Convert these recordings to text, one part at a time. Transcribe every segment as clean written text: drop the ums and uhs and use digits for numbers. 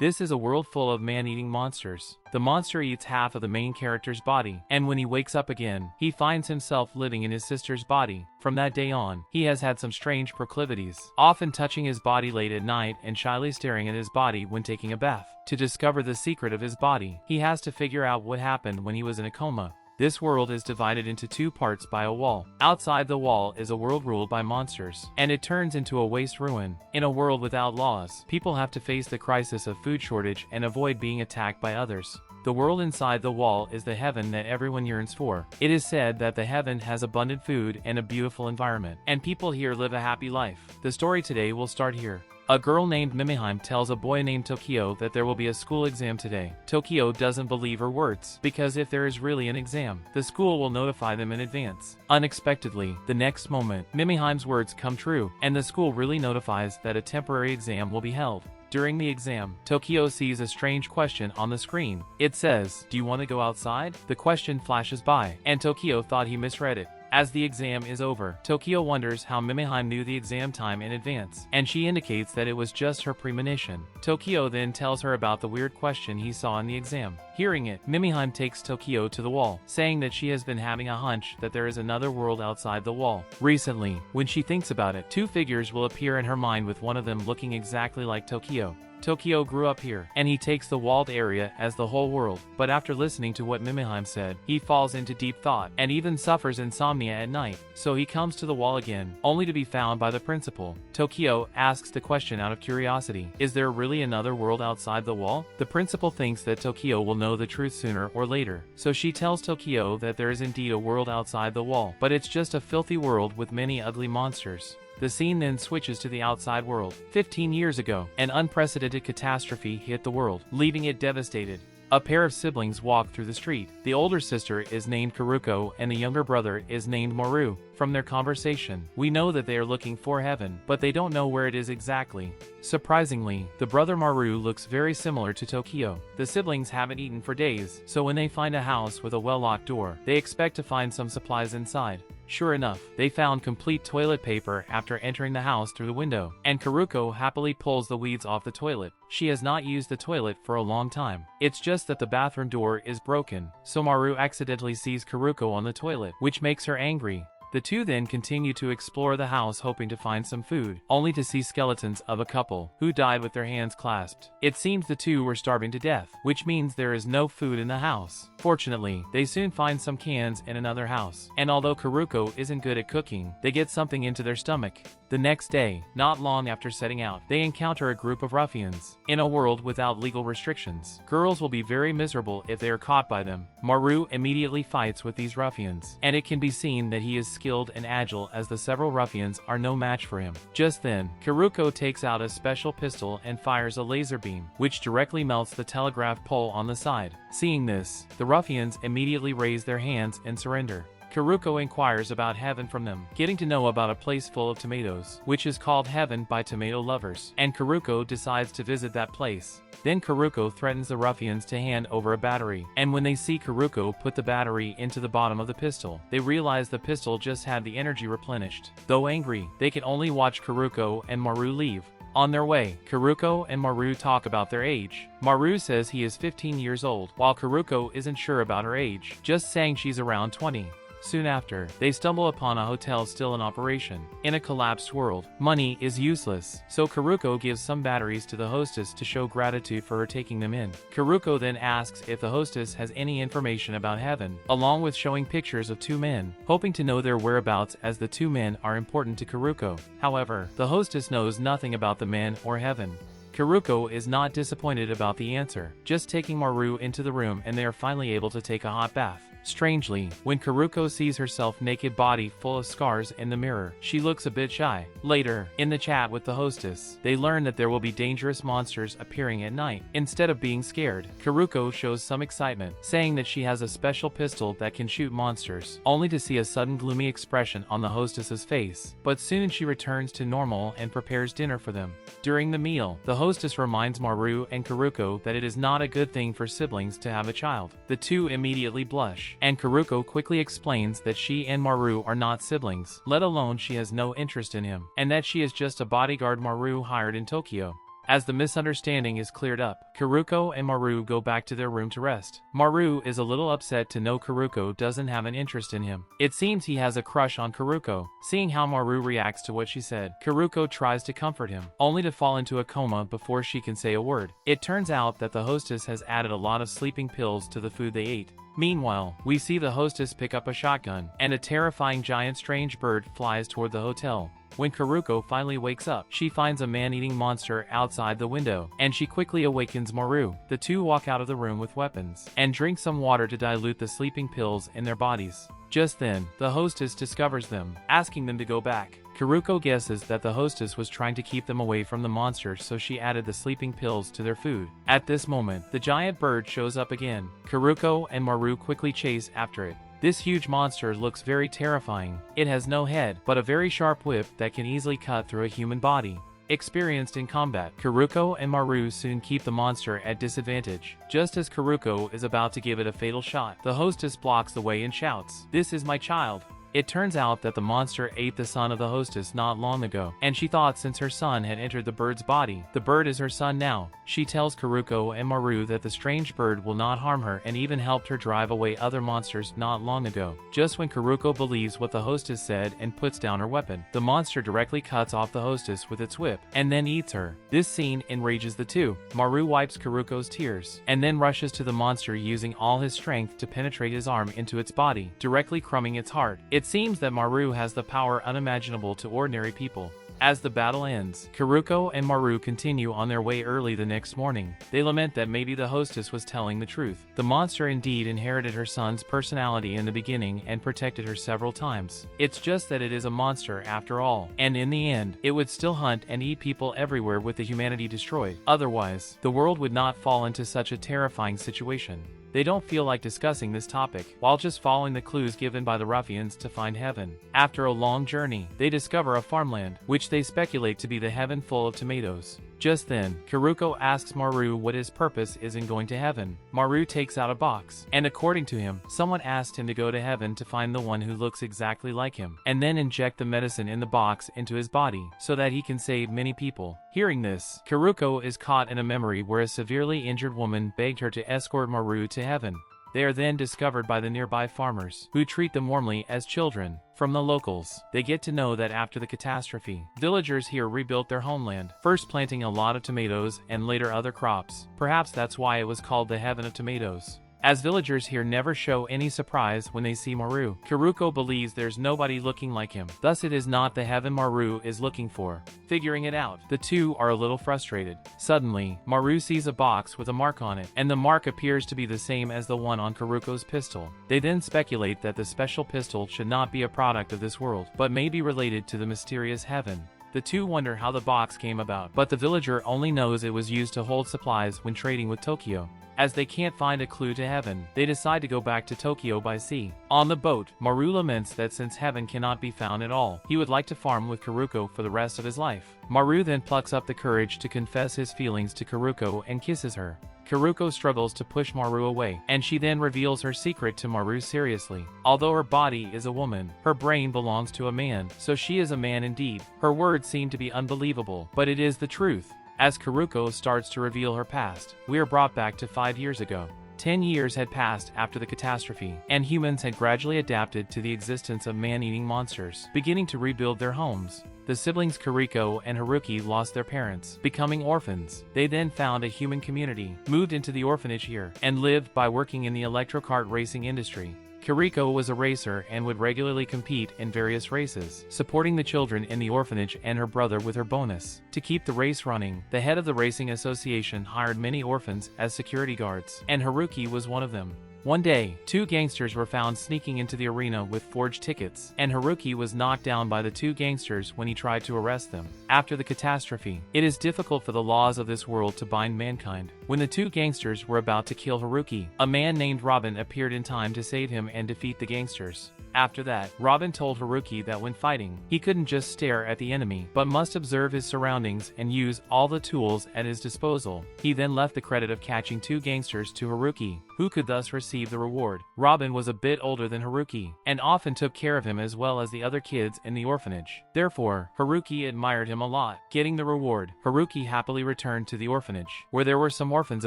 This is a world full of man-eating monsters. The monster eats half of the main character's body, and when he wakes up again, he finds himself living in his sister's body. From that day on, he has had some strange proclivities, often touching his body late at night and shyly staring at his body when taking a bath. To discover the secret of his body, he has to figure out what happened when he was in a coma. This world is divided into two parts by a wall. Outside the wall is a world ruled by monsters, and it turns into a waste ruin. In a world without laws, people have to face the crisis of food shortage and avoid being attacked by others. The world inside the wall is the heaven that everyone yearns for. It is said that the heaven has abundant food and a beautiful environment, and people here live a happy life. The story today will start here. A girl named Mimiheim tells a boy named Tokyo that there will be a school exam today. Tokyo doesn't believe her words, because if there is really an exam, the school will notify them in advance. Unexpectedly, the next moment, Mimiheim's words come true, and the school really notifies that a temporary exam will be held. During the exam, Tokyo sees a strange question on the screen. It says, "Do you want to go outside?" The question flashes by, and Tokyo thought he misread it. As the exam is over, Tokyo wonders how Mimiheim knew the exam time in advance, and she indicates that it was just her premonition. Tokyo then tells her about the weird question he saw in the exam. Hearing it, Mimiheim takes Tokyo to the wall, saying that she has been having a hunch that there is another world outside the wall. Recently, when she thinks about it, two figures will appear in her mind, with one of them looking exactly like Tokyo. Tokyo grew up here, and he takes the walled area as the whole world. But after listening to what Mimiheim said, he falls into deep thought, and even suffers insomnia at night. So he comes to the wall again, only to be found by the principal. Tokyo asks the question out of curiosity. Is there really another world outside the wall? The principal thinks that Tokyo will know the truth sooner or later. So she tells Tokyo that there is indeed a world outside the wall, but it's just a filthy world with many ugly monsters. The scene then switches to the outside world. 15 years ago, an unprecedented catastrophe hit the world, leaving it devastated. A pair of siblings walk through the street. The older sister is named Karuko and the younger brother is named Maru. From their conversation, we know that they are looking for heaven, but they don't know where it is exactly. Surprisingly, the brother Maru looks very similar to Tokyo. The siblings haven't eaten for days, so when they find a house with a well-locked door, they expect to find some supplies inside. Sure enough, they found complete toilet paper after entering the house through the window, and Karuko happily pulls the weeds off the toilet. She has not used the toilet for a long time. It's just that the bathroom door is broken, so Maru accidentally sees Karuko on the toilet, which makes her angry. The two then continue to explore the house, hoping to find some food, only to see skeletons of a couple who died with their hands clasped. It seems the two were starving to death, which means there is no food in the house. Fortunately, they soon find some cans in another house, and although Karuko isn't good at cooking, they get something into their stomach. The next day, not long after setting out, they encounter a group of ruffians. In a world without legal restrictions, girls will be very miserable if they are caught by them. Maru immediately fights with these ruffians, and it can be seen that he is skilled and agile, as the several ruffians are no match for him. Just then, Karuko takes out a special pistol and fires a laser beam, which directly melts the telegraph pole on the side. Seeing this, the ruffians immediately raise their hands and surrender. Karuko inquires about heaven from them, getting to know about a place full of tomatoes, which is called heaven by tomato lovers, and Karuko decides to visit that place. Then Karuko threatens the ruffians to hand over a battery, and when they see Karuko put the battery into the bottom of the pistol, they realize the pistol just had the energy replenished. Though angry, they can only watch Karuko and Maru leave. On their way, Karuko and Maru talk about their age. Maru says he is 15 years old, while Karuko isn't sure about her age, just saying she's around 20. Soon after, they stumble upon a hotel still in operation. In a collapsed world, money is useless, so Karuko gives some batteries to the hostess to show gratitude for her taking them in. Karuko then asks if the hostess has any information about heaven, along with showing pictures of two men, hoping to know their whereabouts, as the two men are important to Karuko. However, the hostess knows nothing about the men or heaven. Karuko is not disappointed about the answer, just taking Maru into the room, and they are finally able to take a hot bath. Strangely, when Karuko sees herself naked body full of scars in the mirror, she looks a bit shy. Later, in the chat with the hostess, they learn that there will be dangerous monsters appearing at night. Instead of being scared, Karuko shows some excitement, saying that she has a special pistol that can shoot monsters, only to see a sudden gloomy expression on the hostess's face. But soon she returns to normal and prepares dinner for them. During the meal, the hostess reminds Maru and Karuko that it is not a good thing for siblings to have a child. The two immediately blush, and Karuko quickly explains that she and Maru are not siblings, let alone she has no interest in him, and that she is just a bodyguard Maru hired in Tokyo. As the misunderstanding is cleared up, Kuruko and Maru go back to their room to rest. Maru is a little upset to know Kuruko doesn't have an interest in him. It seems he has a crush on Kuruko. Seeing how Maru reacts to what she said, Kuruko tries to comfort him, only to fall into a coma before she can say a word. It turns out that the hostess has added a lot of sleeping pills to the food they ate. Meanwhile, we see the hostess pick up a shotgun, and a terrifying giant strange bird flies toward the hotel. When Kuruko finally wakes up, she finds a man-eating monster outside the window, and she quickly awakens Maru. The two walk out of the room with weapons, and drink some water to dilute the sleeping pills in their bodies. Just then, the hostess discovers them, asking them to go back. Kuruko guesses that the hostess was trying to keep them away from the monster, so she added the sleeping pills to their food. At this moment, the giant bird shows up again. Kuruko and Maru quickly chase after it. This huge monster looks very terrifying. It has no head, but a very sharp whip that can easily cut through a human body. Experienced in combat, Kuruko and Maru soon keep the monster at disadvantage. Just as Kuruko is about to give it a fatal shot, the hostess blocks the way and shouts, "This is my child." It turns out that the monster ate the son of the hostess not long ago, and she thought since her son had entered the bird's body, the bird is her son now. She tells Kuruko and Maru that the strange bird will not harm her and even helped her drive away other monsters not long ago. Just when Kuruko believes what the hostess said and puts down her weapon, the monster directly cuts off the hostess with its whip, and then eats her. This scene enrages the two. Maru wipes Kuruko's tears, and then rushes to the monster using all his strength to penetrate his arm into its body, directly crumbing its heart. It seems that Maru has the power unimaginable to ordinary people. As the battle ends, Kuruko and Maru continue on their way early the next morning. They lament that maybe the hostess was telling the truth. The monster indeed inherited her son's personality in the beginning and protected her several times. It's just that it is a monster after all, and in the end, it would still hunt and eat people everywhere with the humanity destroyed. Otherwise, the world would not fall into such a terrifying situation. They don't feel like discussing this topic, while just following the clues given by the ruffians to find heaven. After a long journey, they discover a farmland, which they speculate to be the heaven full of tomatoes. Just then, Kuruko asks Maru what his purpose is in going to heaven. Maru takes out a box, and according to him, someone asked him to go to heaven to find the one who looks exactly like him, and then inject the medicine in the box into his body, so that he can save many people. Hearing this, Kuruko is caught in a memory where a severely injured woman begged her to escort Maru to heaven. They are then discovered by the nearby farmers, who treat them warmly as children. From the locals, they get to know that after the catastrophe, villagers here rebuilt their homeland, first planting a lot of tomatoes and later other crops. Perhaps that's why it was called the Heaven of Tomatoes. As villagers here never show any surprise when they see Maru, Kuruko believes there's nobody looking like him. Thus it is not the heaven Maru is looking for. Figuring it out, the two are a little frustrated. Suddenly, Maru sees a box with a mark on it, and the mark appears to be the same as the one on Kuruko's pistol. They then speculate that the special pistol should not be a product of this world, but may be related to the mysterious heaven. The two wonder how the box came about, but the villager only knows it was used to hold supplies when trading with Tokyo. As they can't find a clue to heaven, they decide to go back to Tokyo by sea. On the boat, Maru laments that since heaven cannot be found at all, he would like to farm with Kuruko for the rest of his life. Maru then plucks up the courage to confess his feelings to Kuruko and kisses her. Kuruko struggles to push Maru away, and she then reveals her secret to Maru seriously. Although her body is a woman, her brain belongs to a man, so she is a man indeed. Her words seem to be unbelievable, but it is the truth. As Kuruko starts to reveal her past, we are brought back to 5 years ago. 10 years had passed after the catastrophe, and humans had gradually adapted to the existence of man-eating monsters, beginning to rebuild their homes. The siblings Kuriko and Haruki lost their parents, becoming orphans. They then found a human community, moved into the orphanage here, and lived by working in the electrocart racing industry. Kuriko was a racer and would regularly compete in various races, supporting the children in the orphanage and her brother with her bonus. To keep the race running, the head of the racing association hired many orphans as security guards, and Haruki was one of them. One day, 2 gangsters were found sneaking into the arena with forged tickets, and Haruki was knocked down by the 2 gangsters when he tried to arrest them. After the catastrophe, it is difficult for the laws of this world to bind mankind. When the 2 gangsters were about to kill Haruki, a man named Robin appeared in time to save him and defeat the gangsters. After that, Robin told Haruki that when fighting, he couldn't just stare at the enemy, but must observe his surroundings and use all the tools at his disposal. He then left the credit of catching 2 gangsters to Haruki, who could thus receive the reward. Robin was a bit older than Haruki, and often took care of him as well as the other kids in the orphanage. Therefore, Haruki admired him a lot. Getting the reward, Haruki happily returned to the orphanage, where there were some orphans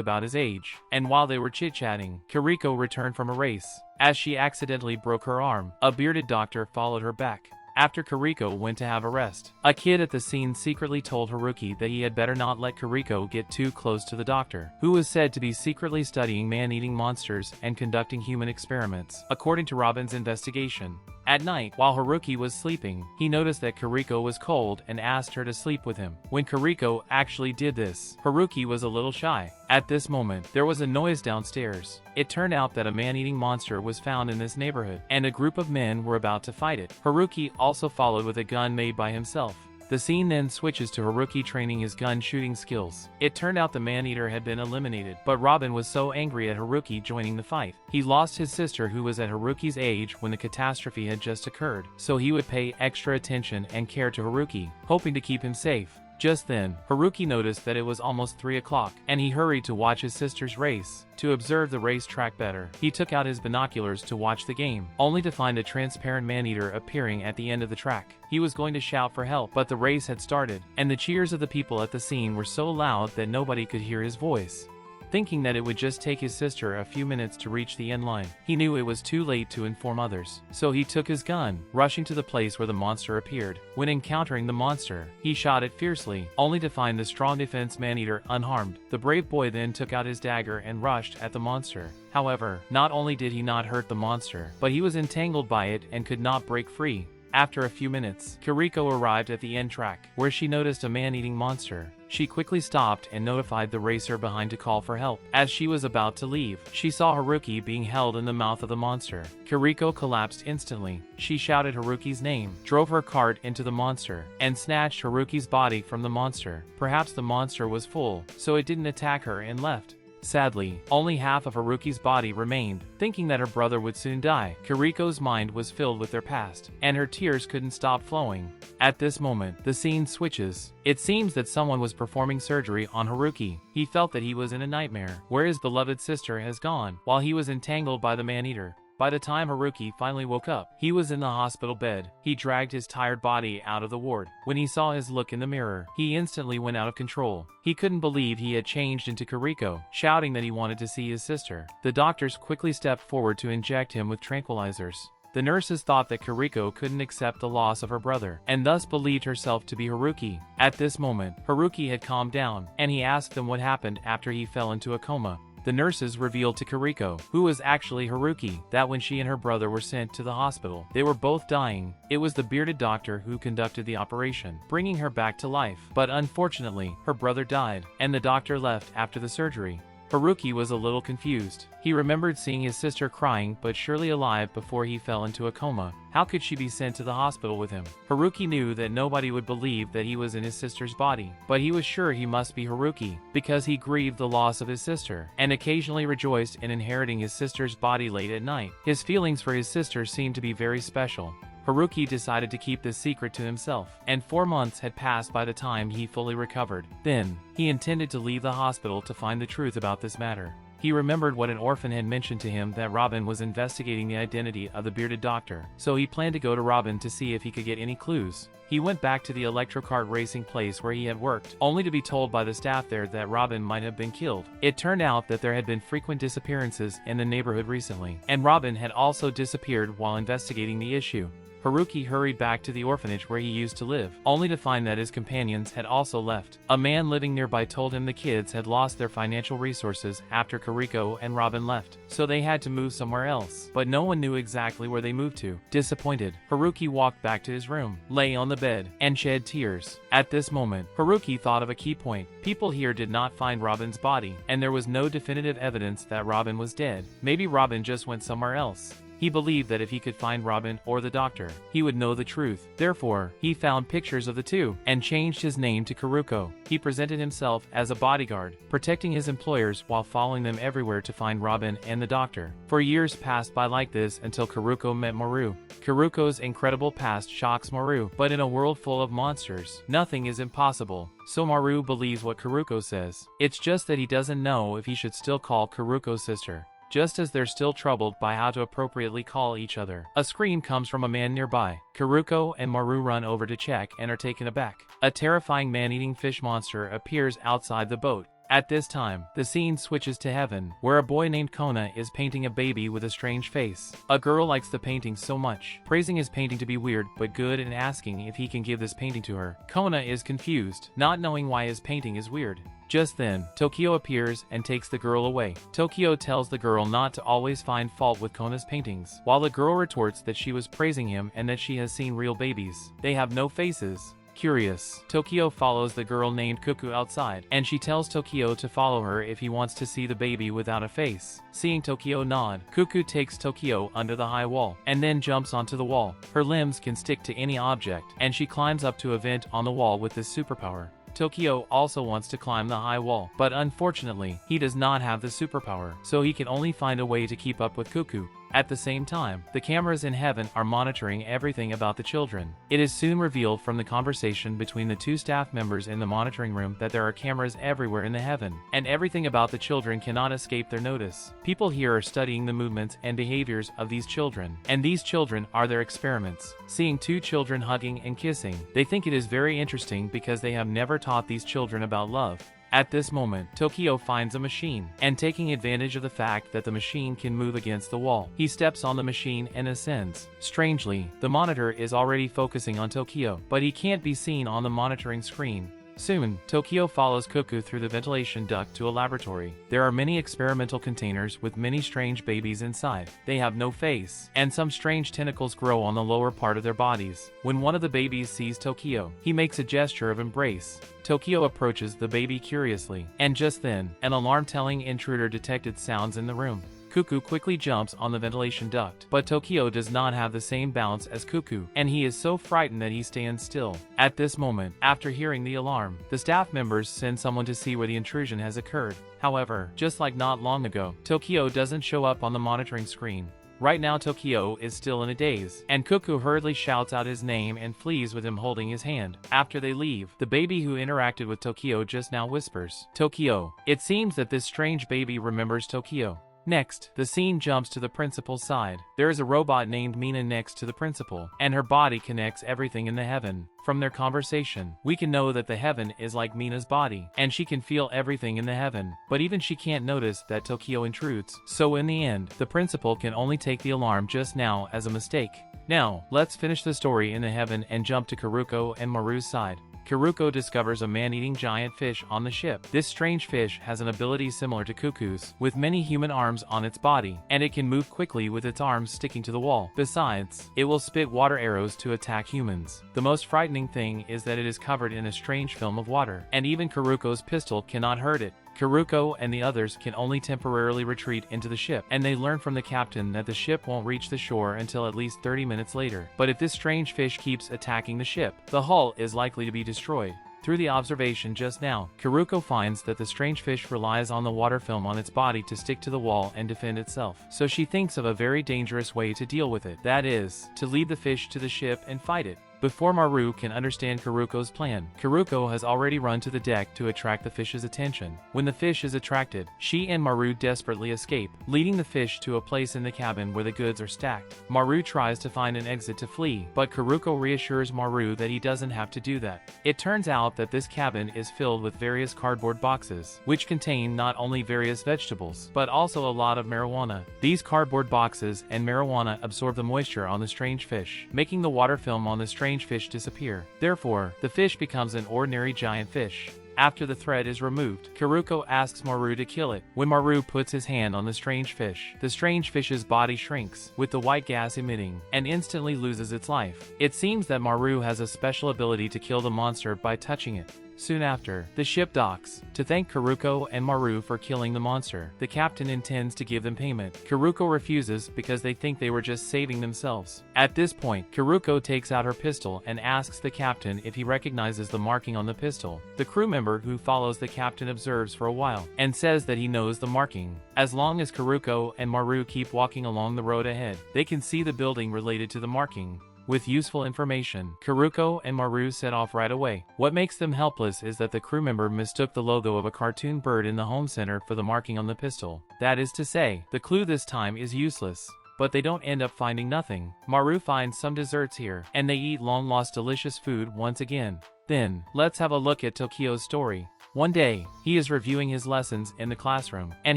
about his age, and while they were chit-chatting, Kiriko returned from a race. As she accidentally broke her arm, a bearded doctor followed her back. After Kiriko went to have a rest, a kid at the scene secretly told Haruki that he had better not let Kiriko get too close to the doctor, who was said to be secretly studying man-eating monsters and conducting human experiments, according to Robin's investigation. At night, while Haruki was sleeping, he noticed that Kiriko was cold and asked her to sleep with him. When Kiriko actually did this, Haruki was a little shy. At this moment, there was a noise downstairs. It turned out that a man-eating monster was found in this neighborhood, and a group of men were about to fight it. Haruki also followed with a gun made by himself. The scene then switches to Haruki training his gun shooting skills. It turned out the man-eater had been eliminated, but Robin was so angry at Haruki joining the fight. He lost his sister who was at Haruki's age when the catastrophe had just occurred, so he would pay extra attention and care to Haruki, hoping to keep him safe. Just then, Haruki noticed that it was almost 3 o'clock, and he hurried to watch his sister's race. To observe the racetrack better, he took out his binoculars to watch the game, only to find a transparent man-eater appearing at the end of the track. He was going to shout for help, but the race had started, and the cheers of the people at the scene were so loud that nobody could hear his voice. Thinking that it would just take his sister a few minutes to reach the end line, he knew it was too late to inform others. So he took his gun, rushing to the place where the monster appeared. When encountering the monster, he shot it fiercely, only to find the strong defense man-eater unharmed. The brave boy then took out his dagger and rushed at the monster. However, not only did he not hurt the monster, but he was entangled by it and could not break free. After a few minutes, Kiriko arrived at the end track, where she noticed a man-eating monster. She quickly stopped and notified the racer behind to call for help. As she was about to leave, she saw Haruki being held in the mouth of the monster. Kiriko collapsed instantly. She shouted Haruki's name, drove her cart into the monster, and snatched Haruki's body from the monster. Perhaps the monster was full, so it didn't attack her and left. Sadly, only half of Haruki's body remained. Thinking that her brother would soon die, Kiriko's mind was filled with their past, and her tears couldn't stop flowing. At this moment, the scene switches. It seems that someone was performing surgery on Haruki. He felt that he was in a nightmare, where his beloved sister has gone, while he was entangled by the man-eater. By the time Haruki finally woke up, he was in the hospital bed. He dragged his tired body out of the ward. When he saw his look in the mirror, he instantly went out of control. He couldn't believe he had changed into Kiriko, shouting that he wanted to see his sister. The doctors quickly stepped forward to inject him with tranquilizers. The nurses thought that Kiriko couldn't accept the loss of her brother, and thus believed herself to be Haruki. At this moment, Haruki had calmed down, and he asked them what happened after he fell into a coma. The nurses revealed to Kiriko, who was actually Haruki, that when she and her brother were sent to the hospital, they were both dying. It was the bearded doctor who conducted the operation, bringing her back to life. But unfortunately, her brother died, and the doctor left after the surgery. Haruki was a little confused. He remembered seeing his sister crying but surely alive before he fell into a coma. How could she be sent to the hospital with him? Haruki knew that nobody would believe that he was in his sister's body, but he was sure he must be Haruki, because he grieved the loss of his sister, and occasionally rejoiced in inheriting his sister's body late at night. His feelings for his sister seemed to be very special. Haruki decided to keep this secret to himself, and 4 months had passed by the time he fully recovered. Then, he intended to leave the hospital to find the truth about this matter. He remembered what an orphan had mentioned to him, that Robin was investigating the identity of the bearded doctor, so he planned to go to Robin to see if he could get any clues. He went back to the electrocart racing place where he had worked, only to be told by the staff there that Robin might have been killed. It turned out that there had been frequent disappearances in the neighborhood recently, and Robin had also disappeared while investigating the issue. Haruki hurried back to the orphanage where he used to live, only to find that his companions had also left. A man living nearby told him the kids had lost their financial resources after Kiriko and Robin left, so they had to move somewhere else. But no one knew exactly where they moved to. Disappointed, Haruki walked back to his room, lay on the bed, and shed tears. At this moment, Haruki thought of a key point. People here did not find Robin's body, and there was no definitive evidence that Robin was dead. Maybe Robin just went somewhere else. He believed that if he could find Robin or the doctor, he would know the truth. Therefore, he found pictures of the two, and changed his name to Kiriko. He presented himself as a bodyguard, protecting his employers while following them everywhere to find Robin and the doctor. For years passed by like this until Kiriko met Maru. Kiriko's incredible past shocks Maru, but in a world full of monsters, nothing is impossible. So Maru believes what Kiriko says. It's just that he doesn't know if he should still call Kiriko sister. just as they're still troubled by how to appropriately call each other. A scream comes from a man nearby. Karuko and Maru run over to check and are taken aback. A terrifying man-eating fish monster appears outside the boat. At this time, the scene switches to heaven, where a boy named Kona is painting a baby with a strange face. A girl likes the painting so much, praising his painting to be weird but good and asking if he can give this painting to her. Kona is confused, not knowing why his painting is weird. Just then, Tokyo appears and takes the girl away. Tokyo tells the girl not to always find fault with Kona's paintings, while the girl retorts that she was praising him and that she has seen real babies. They have no faces. Curious, Tokyo follows the girl named Cuckoo outside, and she tells Tokyo to follow her if he wants to see the baby without a face. Seeing Tokyo nod, Cuckoo takes Tokyo under the high wall, and then jumps onto the wall. Her limbs can stick to any object, and she climbs up to a vent on the wall with this superpower. Tokyo also wants to climb the high wall, but unfortunately, he does not have the superpower, so he can only find a way to keep up with Cuckoo. At the same time, the cameras in heaven are monitoring everything about the children. It is soon revealed from the conversation between the two staff members in the monitoring room that there are cameras everywhere in the heaven, and everything about the children cannot escape their notice. People here are studying the movements and behaviors of these children, and these children are their experiments. Seeing two children hugging and kissing, they think it is very interesting because they have never taught these children about love. At this moment, Tokyo finds a machine, and taking advantage of the fact that the machine can move against the wall, he steps on the machine and ascends. Strangely, the monitor is already focusing on Tokyo, but he can't be seen on the monitoring screen. Soon, Tokyo follows Cuckoo through the ventilation duct to a laboratory. There are many experimental containers with many strange babies inside. They have no face, and some strange tentacles grow on the lower part of their bodies. When one of the babies sees Tokyo, he makes a gesture of embrace. Tokyo approaches the baby curiously, and just then, an alarm-telling intruder detected sounds in the room. Cuckoo quickly jumps on the ventilation duct, but Tokyo does not have the same bounce as Cuckoo, and he is so frightened that he stands still. At this moment, after hearing the alarm, the staff members send someone to see where the intrusion has occurred. However, just like not long ago, Tokyo doesn't show up on the monitoring screen. Right now Tokyo is still in a daze, and Cuckoo hurriedly shouts out his name and flees with him holding his hand. After they leave, the baby who interacted with Tokyo just now whispers, "Tokyo." It seems that this strange baby remembers Tokyo. Next, the scene jumps to the principal's side. There is a robot named Mina next to the principal, and her body connects everything in the heaven. From their conversation, we can know that the heaven is like Mina's body, and she can feel everything in the heaven, but even she can't notice that Tokyo intrudes. So in the end, the principal can only take the alarm just now as a mistake. Now, let's finish the story in the heaven and jump to Karuko and Maru's side. Karuko discovers a man-eating giant fish on the ship. This strange fish has an ability similar to Cuckoo's, with many human arms on its body, and it can move quickly with its arms sticking to the wall. Besides, it will spit water arrows to attack humans. The most frightening thing is that it is covered in a strange film of water, and even Karuko's pistol cannot hurt it. Karuko and the others can only temporarily retreat into the ship, and they learn from the captain that the ship won't reach the shore until at least 30 minutes later. But if this strange fish keeps attacking the ship, the hull is likely to be destroyed. Through the observation just now, Karuko finds that the strange fish relies on the water film on its body to stick to the wall and defend itself. So she thinks of a very dangerous way to deal with it. That is, to lead the fish to the ship and fight it. Before Maru can understand Karuko's plan, Karuko has already run to the deck to attract the fish's attention. When the fish is attracted, she and Maru desperately escape, leading the fish to a place in the cabin where the goods are stacked. Maru tries to find an exit to flee, but Karuko reassures Maru that he doesn't have to do that. It turns out that this cabin is filled with various cardboard boxes, which contain not only various vegetables, but also a lot of marijuana. These cardboard boxes and marijuana absorb the moisture on the strange fish, making the water film on the strange fish disappear. Therefore, the fish becomes an ordinary giant fish. After the thread is removed, Karuko asks Maru to kill it. When Maru puts his hand on the strange fish's body shrinks, with the white gas emitting, and instantly loses its life. It seems that Maru has a special ability to kill the monster by touching it. Soon after, the ship docks. To thank Karuko and Maru for killing the monster, the captain intends to give them payment. Karuko refuses because they think they were just saving themselves. At this point, Karuko takes out her pistol and asks the captain if he recognizes the marking on the pistol. The crew member who follows the captain observes for a while, and says that he knows the marking. As long as Karuko and Maru keep walking along the road ahead, they can see the building related to the marking. with useful information. Karuko and Maru set off right away. What makes them helpless is that the crew member mistook the logo of a cartoon bird in the home center for the marking on the pistol. That is to say, the clue this time is useless. But they don't end up finding nothing. Maru finds some desserts here, and they eat long-lost delicious food once again. Then, let's have a look at Tokyo's story. One day, he is reviewing his lessons in the classroom, and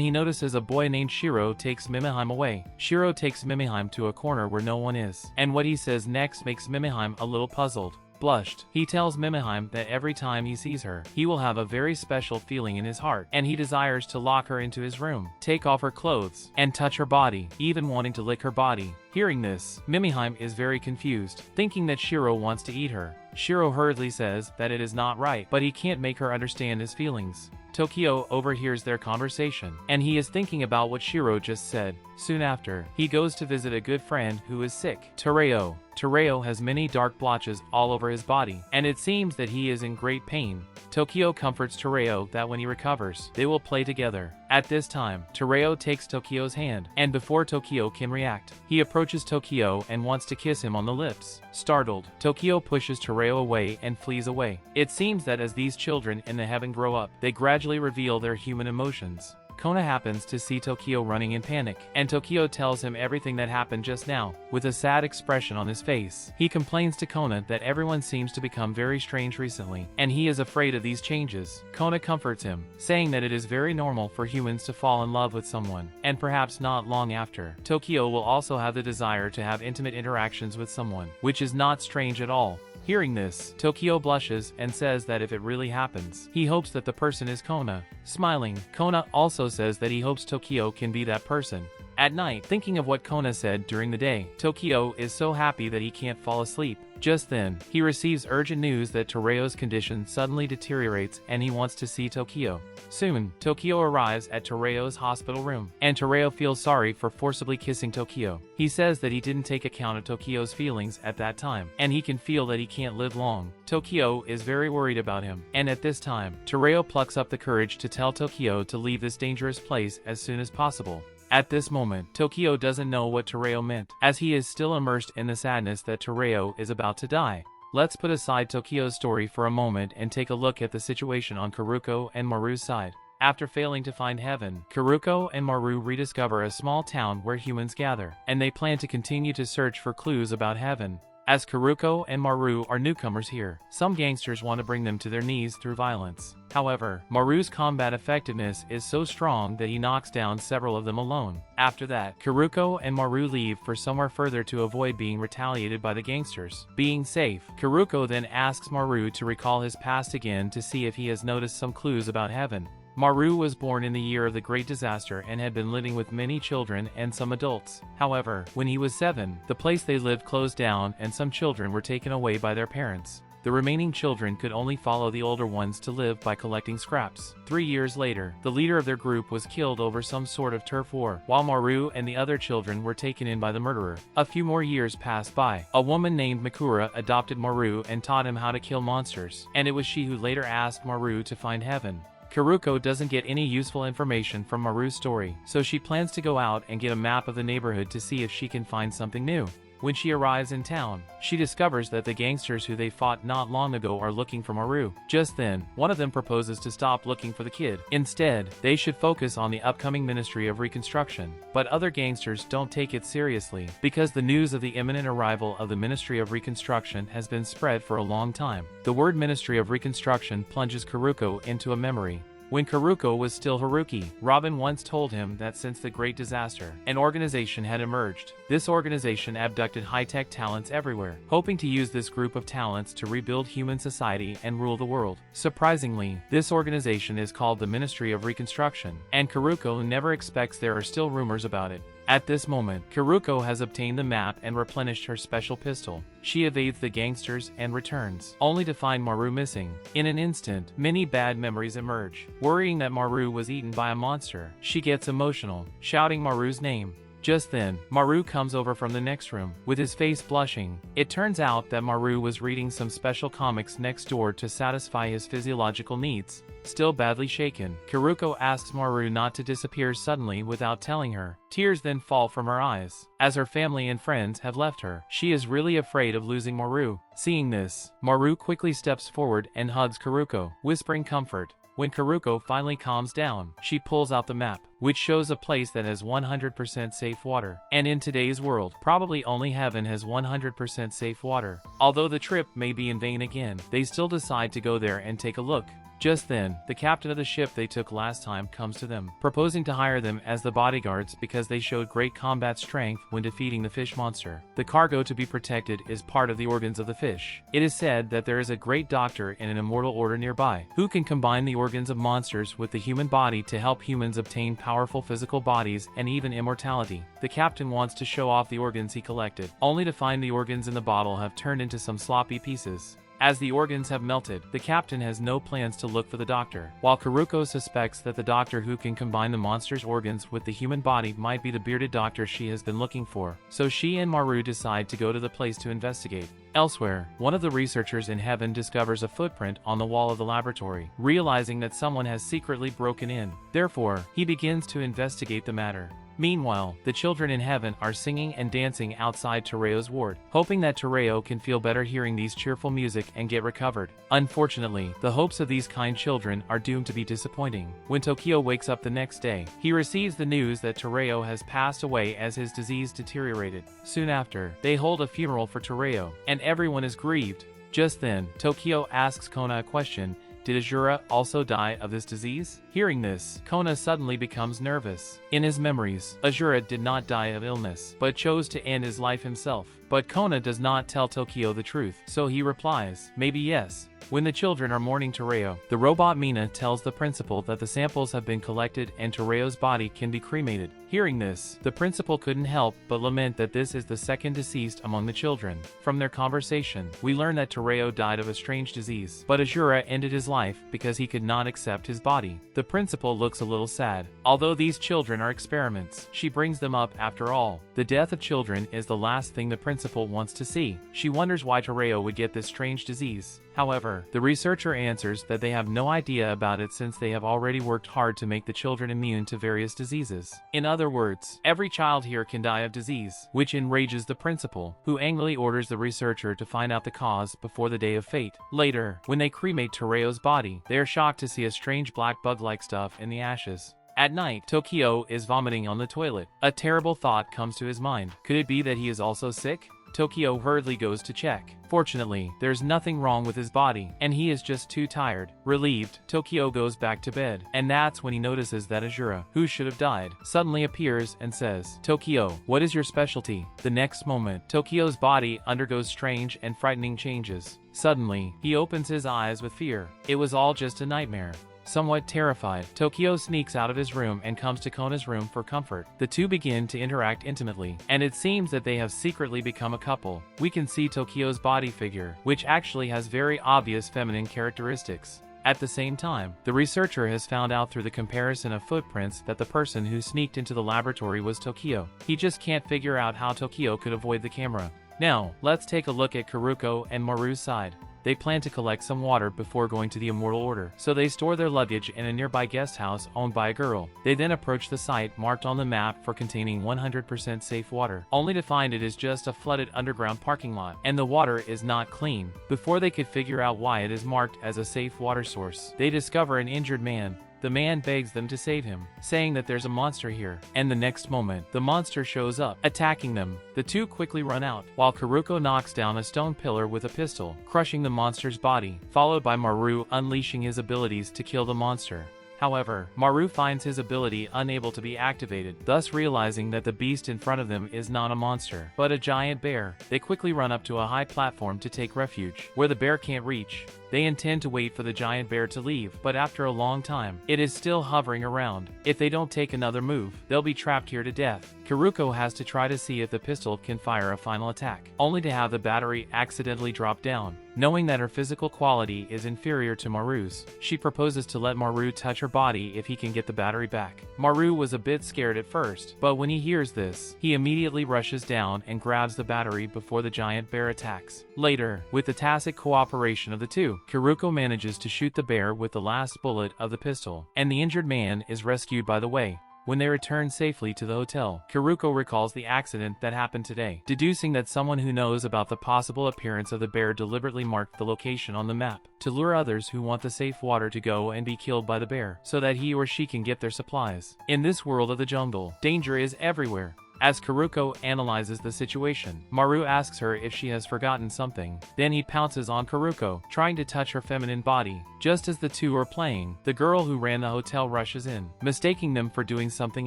he notices a boy named Shiro takes Mimiheim away. Shiro takes Mimiheim to a corner where no one is, and what he says next makes Mimiheim a little puzzled. Blushed, he tells Mimiheim that every time he sees her, he will have a very special feeling in his heart, and he desires to lock her into his room, take off her clothes, and touch her body, even wanting to lick her body. Hearing this, Mimiheim is very confused, thinking that Shiro wants to eat her. Shiro hurriedly says that it is not right, but he can't make her understand his feelings. Tokyo overhears their conversation, and he is thinking about what Shiro just said. Soon after, he goes to visit a good friend who is sick, Tereo. Tereo has many dark blotches all over his body, and it seems that he is in great pain. Tokyo comforts Tereo that when he recovers, they will play together. At this time, Tereo takes Tokyo's hand, and before Tokyo can react, he approaches Tokyo and wants to kiss him on the lips. Startled, Tokyo pushes Tereo away and flees away. It seems that as these children in the heaven grow up, they gradually reveal their human emotions. Kona happens to see Tokyo running in panic, and Tokyo tells him everything that happened just now, with a sad expression on his face. He complains to Kona that everyone seems to become very strange recently, and he is afraid of these changes. Kona comforts him, saying that it is very normal for humans to fall in love with someone, and perhaps not long after, Tokyo will also have the desire to have intimate interactions with someone, which is not strange at all. Hearing this, Tokyo blushes and says that if it really happens, he hopes that the person is Kona. Smiling, Kona also says that he hopes Tokyo can be that person. At night, thinking of what Kona said during the day, Tokyo is so happy that he can't fall asleep. Just then, he receives urgent news that Tereo's condition suddenly deteriorates and he wants to see Tokyo. Soon, Tokyo arrives at Tereo's hospital room, and Tereo feels sorry for forcibly kissing Tokyo. He says that he didn't take account of Tokyo's feelings at that time, and he can feel that he can't live long. Tokyo is very worried about him, and at this time, Tereo plucks up the courage to tell Tokyo to leave this dangerous place as soon as possible. At this moment, Tokyo doesn't know what Tereo meant, as he is still immersed in the sadness that Tereo is about to die. Let's put aside Tokyo's story for a moment and take a look at the situation on Karuko and Maru's side. After failing to find heaven, Karuko and Maru rediscover a small town where humans gather, and they plan to continue to search for clues about heaven. As Karuko and Maru are newcomers here, some gangsters want to bring them to their knees through violence. However, Maru's combat effectiveness is so strong that he knocks down several of them alone. After that, Karuko and Maru leave for somewhere further to avoid being retaliated by the gangsters. Being safe, Karuko then asks Maru to recall his past again to see if he has noticed some clues about heaven. Maru was born in the year of the Great Disaster and had been living with many children and some adults. However, when he was 7, the place they lived closed down and some children were taken away by their parents. The remaining children could only follow the older ones to live by collecting scraps. 3 years later, the leader of their group was killed over some sort of turf war, while Maru and the other children were taken in by the murderer. A few more years passed by. A woman named Mikura adopted Maru and taught him how to kill monsters, and it was she who later asked Maru to find heaven. Karuko doesn't get any useful information from Maru's story, so she plans to go out and get a map of the neighborhood to see if she can find something new. When she arrives in town, she discovers that the gangsters who they fought not long ago are looking for Maru. Just then, one of them proposes to stop looking for the kid. Instead, they should focus on the upcoming Ministry of Reconstruction. But other gangsters don't take it seriously, because the news of the imminent arrival of the Ministry of Reconstruction has been spread for a long time. The word Ministry of Reconstruction plunges Karuko into a memory. When Karuko was still Haruki, Robin once told him that since the Great Disaster, an organization had emerged. This organization abducted high-tech talents everywhere, hoping to use this group of talents to rebuild human society and rule the world. Surprisingly, this organization is called the Ministry of Reconstruction, and Karuko never expects there are still rumors about it. At this moment, Karuko has obtained the map and replenished her special pistol. She evades the gangsters and returns, only to find Maru missing. In an instant, many bad memories emerge. Worrying that Maru was eaten by a monster, she gets emotional, shouting Maru's name. Just then, Maru comes over from the next room, with his face blushing. It turns out that Maru was reading some special comics next door to satisfy his physiological needs. Still badly shaken, Kuruko asks Maru not to disappear suddenly without telling her. Tears then fall from her eyes. As her family and friends have left her, she is really afraid of losing Maru. Seeing this, Maru quickly steps forward and hugs Kuruko, whispering comfort. When Kuruko finally calms down, she pulls out the map, which shows a place that has 100% safe water. And in today's world, probably only heaven has 100% safe water. Although the trip may be in vain again, they still decide to go there and take a look. Just then, the captain of the ship they took last time comes to them, proposing to hire them as the bodyguards because they showed great combat strength when defeating the fish monster. The cargo to be protected is part of the organs of the fish. It is said that there is a great doctor in an immortal order nearby, who can combine the organs of monsters with the human body to help humans obtain powerful physical bodies and even immortality. The captain wants to show off the organs he collected, only to find the organs in the bottle have turned into some sloppy pieces. As the organs have melted, the captain has no plans to look for the doctor, while Kuruko suspects that the doctor who can combine the monster's organs with the human body might be the bearded doctor she has been looking for. So she and Maru decide to go to the place to investigate. Elsewhere, one of the researchers in heaven discovers a footprint on the wall of the laboratory, realizing that someone has secretly broken in. Therefore, he begins to investigate the matter. Meanwhile, the children in heaven are singing and dancing outside Tereo's ward, hoping that Tereo can feel better hearing these cheerful music and get recovered. Unfortunately, the hopes of these kind children are doomed to be disappointing. When Tokio wakes up the next day, he receives the news that Tereo has passed away as his disease deteriorated. Soon after, they hold a funeral for Tereo, and everyone is grieved. Just then, Tokio asks Kona a question. Did Azura also die of this disease? Hearing this, Kona suddenly becomes nervous. In his memories, Azura did not die of illness, but chose to end his life himself. But Kona does not tell Tokio the truth, so he replies, maybe yes. When the children are mourning Tereo, the robot Mina tells the principal that the samples have been collected and Tereo's body can be cremated. Hearing this, the principal couldn't help but lament that this is the second deceased among the children. From their conversation, we learn that Tereo died of a strange disease, but Azura ended his life because he could not accept his body. The principal looks a little sad. Although these children are experiments, she brings them up after all. The death of children is the last thing the principal wants to see. She wonders why Tereo would get this strange disease. However, the researcher answers that they have no idea about it since they have already worked hard to make the children immune to various diseases. In other words, every child here can die of disease, which enrages the principal, who angrily orders the researcher to find out the cause before the day of fate. Later, when they cremate Tereo's body, they are shocked to see a strange black bug-like stuff in the ashes. At night, Tokio is vomiting on the toilet. A terrible thought comes to his mind. Could it be that he is also sick? Tokio hurriedly goes to check. Fortunately, there's nothing wrong with his body, and he is just too tired. Relieved, Tokio goes back to bed, and that's when he notices that Azura, who should have died, suddenly appears and says, Tokio, what is your specialty? The next moment, Tokio's body undergoes strange and frightening changes. Suddenly, he opens his eyes with fear. It was all just a nightmare. Somewhat terrified, Tokio sneaks out of his room and comes to Kona's room for comfort. The two begin to interact intimately, and it seems that they have secretly become a couple. We can see Tokio's body figure, which actually has very obvious feminine characteristics. At the same time, the researcher has found out through the comparison of footprints that the person who sneaked into the laboratory was Tokio. He just can't figure out how Tokio could avoid the camera. Now, let's take a look at Kuruko and Maru's side. They plan to collect some water before going to the Immortal Order, so they store their luggage in a nearby guest house owned by a girl. They then approach the site marked on the map for containing 100% safe water, only to find it is just a flooded underground parking lot, and the water is not clean. Before they could figure out why it is marked as a safe water source, they discover an injured man. The man begs them to save him, saying that there's a monster here, and the next moment, the monster shows up, attacking them. The two quickly run out, while Kuruko knocks down a stone pillar with a pistol, crushing the monster's body, followed by Maru unleashing his abilities to kill the monster. However, Maru finds his ability unable to be activated, thus realizing that the beast in front of them is not a monster, but a giant bear. They quickly run up to a high platform to take refuge, where the bear can't reach. They intend to wait for the giant bear to leave, but after a long time, it is still hovering around. If they don't take another move, they'll be trapped here to death. Kuruko has to try to see if the pistol can fire a final attack, only to have the battery accidentally drop down. Knowing that her physical quality is inferior to Maru's, she proposes to let Maru touch her body if he can get the battery back. Maru was a bit scared at first, but when he hears this, he immediately rushes down and grabs the battery before the giant bear attacks. Later, with the tacit cooperation of the two, Kuruko manages to shoot the bear with the last bullet of the pistol, and the injured man is rescued by the way. When they return safely to the hotel, Kuruko recalls the accident that happened today, deducing that someone who knows about the possible appearance of the bear deliberately marked the location on the map, to lure others who want the safe water to go and be killed by the bear, so that he or she can get their supplies. In this world of the jungle, danger is everywhere. As Kuruko analyzes the situation, Maru asks her if she has forgotten something. Then he pounces on Kuruko, trying to touch her feminine body. Just as the two are playing, the girl who ran the hotel rushes in, mistaking them for doing something